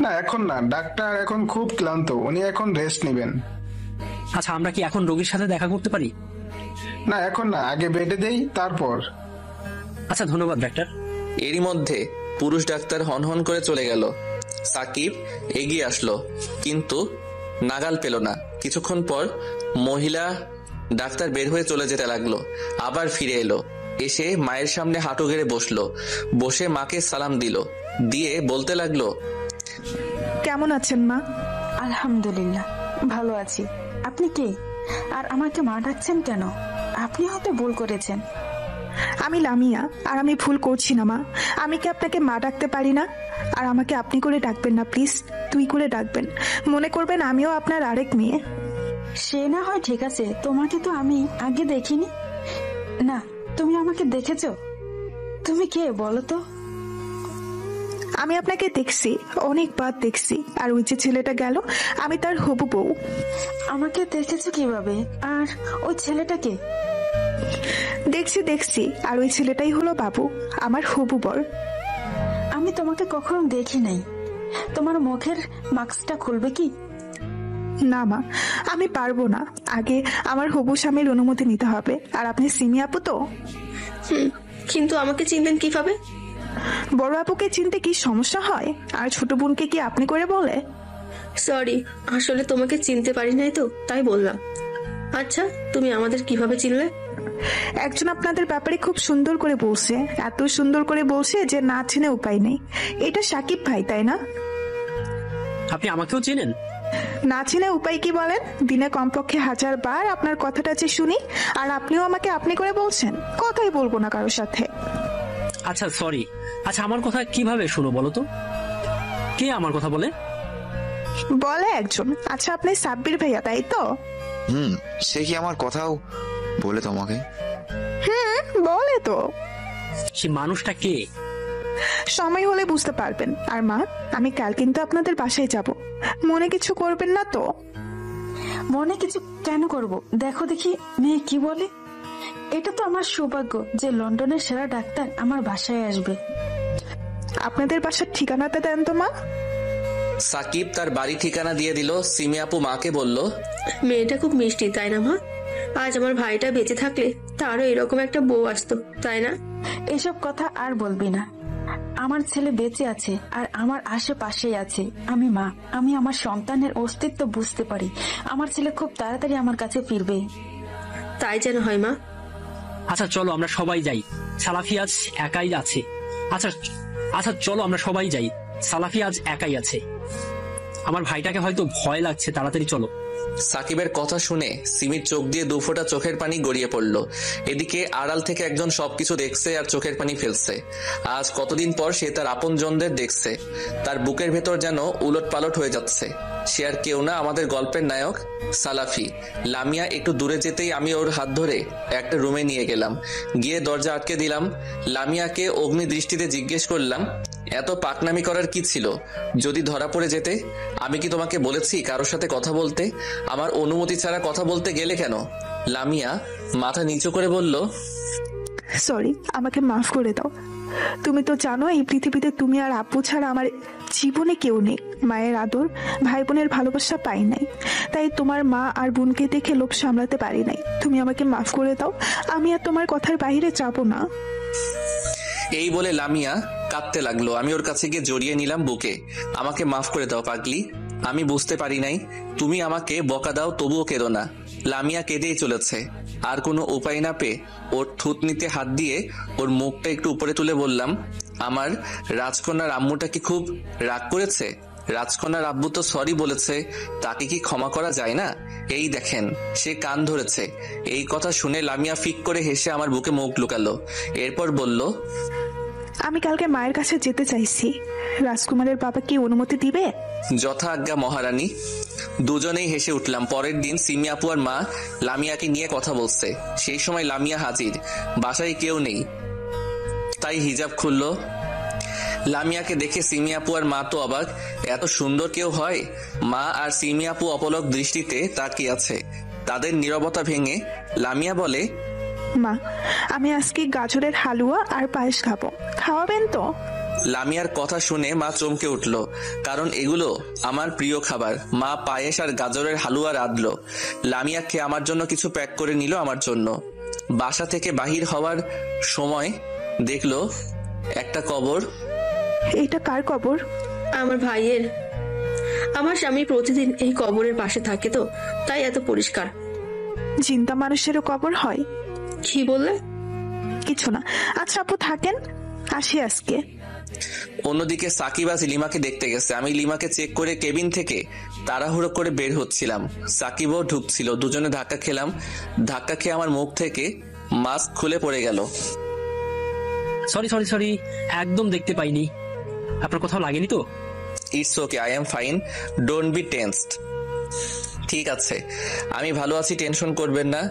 না, এখন না। ডাক্তার এখন খুব ক্লান্ত, উনি এখন রেস্ট নেবেন। আচ্ছা, আমরা কি এখন রোগীর সাথে দেখা করতে পারি? না, এখন না, আগে বেডে দেই তারপর। আচ্ছা, ধন্যবাদ ডাক্তার। এরই মধ্যে পুরুষ ডাক্তার হনহন করে চলে গেল। সাকিব এগিয়ে আসলো, কিন্তু নাগাল পেল না। কিছুক্ষণ পর মহিলা ডাক্তার বের হয়ে চলে যেতে লাগলো। আবার ফিরে এলো, এসে মায়ের সামনে হাঁটু গেড়ে বসলো। বসে মাকে সালাম দিল, দিয়ে বলতে লাগলো, কেমন আছেন মা? আলহামদুলিল্লাহ ভালো আছি। আপনি কে, আর আমাকে মা ডাকছেন কেন? আপনি হয়তো ভুল করেছেন। আমি লামিয়া, আর আমি ভুল করছি না মা। আমি কি আপনাকে মা ডাকতে পারি না? আর আমাকে আপনি করে ডাকবেন না প্লিজ, তুই করে ডাকবেন। মনে করবেন আমিও আপনার আরেক মেয়ে। সে না হয় ঠিক আছে, তোমাকে তো আমি আগে দেখিনি। না, তুমি আমাকে দেখেছো? তুমি কে বলো তো? আমি আপনাকে দেখছি, অনেকবার দেখছি। আর ওই যে ছেলেটা গেল, আমি তার হবু বউ। আমাকে দেখেছো কিভাবে? আর ওই ছেলেটাকে? দেখছি, আর ওই ছেলেটাই হলো বাবু, আমার হবু বর। আমি তোমাকে কখনো দেখি নাই। তোমার মুখের মাস্কটা খুলবে কি? না মা, আমি পারবো না। আগে আমার হবু স্বামীর অনুমতি নিতে হবে। আর আপনি সিমি আপু তো? কিন্তু আমাকে চিনলেন কিভাবে? বড় আপুকে চিনতে কি সমস্যা হয়? আর ছোট বোনকে কি আপনি করে বলে? সরি, আসলে তোমাকে চিনতে পারি নাই তো, তাই বললাম। আচ্ছা, তুমি আমাদের কিভাবে চিনলে? একজন আপনাদের ব্যাপারে খুব সুন্দর করে বলছে, এত সুন্দর করে বলছে যে না চিনে উপায় নেই। এটা সাকিব ভাই, তাই না? আপনি আমাকেও চেনেন? না চিনে উপায় কি বলেন? দিনে কমপক্ষে 1000 বার আপনার কথাটা যে শুনি, আর আপনিও আমাকে আপনি করে বলছেন। কথাই বলবো না কারোর সাথে। আচ্ছা সরি। আচ্ছা, আমার কথা কিভাবে শুনো বলো তো? কে আমার কথা বলে? বলে একজন। আচ্ছা, আপনি সাব্বির ভাইয়া, তাই তো? সে কি আমার কথাও বলে তোমাকে? বলে তো। সে মানুষটা কে? সময় হলে বুঝতে পারবেন। আর মা, আমি কাল কিন্তু আপনাদের বাসায় যাব, মনে কিছু করবেন না তো? মনে কিছু কেন করব? দেখো দেখি মেয়ে কি বলে। এটা তো আমার সৌভাগ্য যে লন্ডনের সেরা ডাক্তার আমার বাসায় আসবে। আপনাদের বাসার ঠিকানাটা দেন তো মা। সাকিব তার বাড়ি ঠিকানা দিয়ে দিল। সিমি আপু মাকে বলল, মেয়েটা খুব মিষ্টি, তাই না মা? আজ আমার ভাইটা বেঁচে থাকলে তারও এরকম একটা বউ আসতো, তাই না? এসব কথা আর বলবি না। আমার ছেলে বেঁচে আছে, আর আমার আশেপাশেই আছে। আমি মা, আমি আমার সন্তানের অস্তিত্ব বুঝতে পারি। আমার ছেলে খুব তাড়াতাড়ি আমার কাছে ফিরবে। তাই যেন হয় মা। আচ্ছা চলো আমরা সবাই যাই, সালাফি আজ একাই আছে। আচ্ছা চলো আমরা সবাই যাই, সালাফি আজ একাই আছে। আমার ভাইটাকে হয়তো ভয় লাগছে, তাড়াতাড়ি চলো। সাকিবের কথা শুনে সিমির চোখ দিয়ে 2 ফোঁটা চোখের পানি গড়িয়ে পড়ল। এদিকে আড়াল থেকে একজন সবকিছু দেখছে আর চোখের পানি ফেলছে। আজ কতদিন পর সে তার আপনজনদের দেখছে। তার বুকের ভেতর যেন উলট পালট হয়ে যাচ্ছে। সে আর কেউ না, আমাদের গল্পের নায়ক সালাফি। লামিয়া একটু দূরে যেতেই আমি ওর হাত ধরে একটা রুমে নিয়ে গেলাম, গিয়ে দরজা আটকে দিলাম। লামিয়াকে অগ্নি দৃষ্টিতে জিজ্ঞেস করলাম, এত পাকনামি করার কি ছিল? যদি ধরা পড়ে যেতে? আমি কি তোমাকে বলেছি কারোর সাথে কথা বলতে? আমার অনুমতি ছাড়া কথা বলতে গেলে কেন? লামিয়া মাথা নিচু করে বলল, সরি, আমাকে মাফ করে দাও। তুমি তো জানো এই পৃথিবীতে তুমি আর আপু ছাড়া আমার জীবনে কেউ নেই। মায়ের আদর, ভাই বোনের ভালোবাসা পাই নাই, তাই তোমার মা আর বোনকে দেখে লোভ সামলাতে পারি নাই। তুমি আমাকে মাফ করে দাও, আমি আর তোমার কথার বাইরে যাবো না। এই বলে লামিয়া কাঁদতে লাগলো। আমি ওর কাছে গিয়ে জড়িয়ে নিলাম বুকে। আমাকে মাফ করে দাও পাগলি, আমি বুঝতে পারি নাই। তুমি আমাকে বকা দাও, তবুও কেঁদো না। লামিয়া কেঁদেই চলেছে। আর কোনো উপায় না পেয়ে ওর থুতনিতে হাত দিয়ে ওর মুখটা একটু উপরে তুলে বললাম, আমার রাজকন্যার আম্মুটা কি খুব রাগ করেছে? রাজকন্যার আব্বু তো সরি বলেছে, তাকে কি ক্ষমা করা যায় না? এই দেখেন, সে কান ধরেছে। এই কথা শুনে লামিয়া ফিক করে হেসে আমার বুকে মুখ লুকালো। এরপর বলল, আমি কালকে মায়ের কাছে যেতে চাইছি, রাজকুমারের বাবা কি অনুমতি দিবে? যথা আজ্ঞা মহারানী। দুজনেই হেসে উঠলাম। পরের দিন সিমি আপু আর মা লামিয়াকে নিয়ে কথা বলছে। সেই সময় লামিয়া হাজির, বাসায় কেউ নেই, তাই হিজাব খুললো। লামিয়াকে দেখে সিমি আপু আর মা তো অবাক, এত সুন্দর কেউ হয়? মা আর সিমি আপু অপলক দৃষ্টিতে তাকিয়ে আছে। তাদের নীরবতা ভেঙে লামিয়া বলে, মা, আমি আজকে গাজরের হালুয়া আর পায়েস খাবো, খাওয়াবেন তো? লামিয়ার কথা শুনে মা চমকে উঠল, কারণ এগুলো আমার প্রিয় খাবার। মা পায়েস আর গাজরের হালুয়া রাঁধলো। লামিয়া খেয়ে আমার জন্য কিছু প্যাক করে নিল আমার জন্য। বাসা থেকে বাহির হওয়ার সময় দেখলো একটা কবর। এটা কার কবর? আমার ভাইয়ের। আমার স্বামী প্রতিদিন এই কবরের পাশে থাকে তো, তাই এত পরিষ্কার। জিন্দা মানুষেরও কবর হয়? কি বললে? কিছু না। আচ্ছা আপু থাকেন, আসি আজকে। অন্যদিকে সাকিব আজ লিমাকে দেখতে গেছে। আমি লিমাকে চেক করে কেবিন থেকে তাড়াহুড়ো করে বের হচ্ছিলাম, সাকিবও ঢুকছিল। দুজনে ধাক্কা খেলাম। ধাক্কা খেয়ে আমার মুখ থেকে মাস্ক খুলে পড়ে গেল। সরি, একদম দেখতে পাইনি। আপনার কোথাও লাগেনি তো? It's okay, I am fine, don't be tensed. ঠিক আছে, আমি ভালো আছি, টেনশন করবেন না।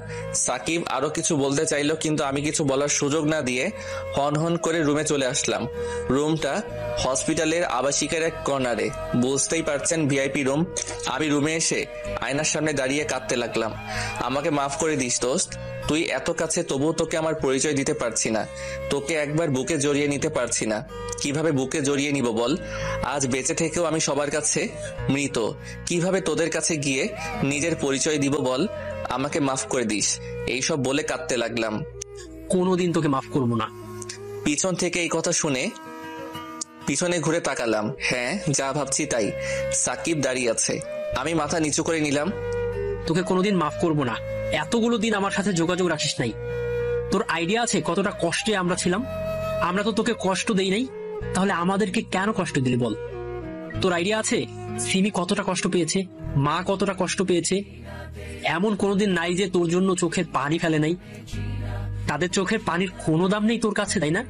সাকিব আরো কিছু বলতে চাইলো, কিন্তু আমি কিছু বলার সুযোগ না দিয়ে হন হন করে রুমে চলে আসলাম। রুমটা হসপিটালের আবাসিকের এক কর্নারে, বুঝতেই পারছেন ভিআইপি রুম। আমি রুমে এসে আয়নার সামনে দাঁড়িয়ে কাঁদতে লাগলাম। আমাকে মাফ করে দিস দোস্ত, তুই এত কাছে তবুও তোকে আমার পরিচয় দিতে পারছি না। তোকে একবার বুকে জড়িয়ে নিতে পারছি না। কিভাবে বুকে জড়িয়ে নিব বল? আজ বেঁচে থেকেও আমি সবার কাছে মৃত। কিভাবে তোদের কাছে গিয়ে নিজের পরিচয় দিব বল? আমাকে মাফ করে দিস। এইসব বলে কাঁদতে লাগলাম। কোনোদিন তোকে মাফ করবো না। পিছন থেকে এই কথা শুনে পিছনে ঘুরে তাকালাম। হ্যাঁ, যা ভাবছি তাই। সাকিব দাঁড়িয়ে আছে। আমি মাথা নিচু করে নিলাম। তোকে কোনোদিন মাফ করবো না। এতগুলো দিন আমার সাথে যোগাযোগ রাখিস নাই। তোর আইডিয়া আছে কতটা কষ্টে আমরা ছিলাম? আমরা তো তোকে কষ্ট দেই নাই, তাহলে আমাদেরকে কেন কষ্ট দিলি বল? তোর আইডিয়া আছে সিমি কতটা কষ্ট পেয়েছে, মা কতটা কষ্ট পেয়েছে? এমন কোনোদিন নাই যে তোর জন্য চোখের পানি ফেলে নাই। তাদের চোখের পানির কোনো দাম নেই তোর কাছে, তাই না?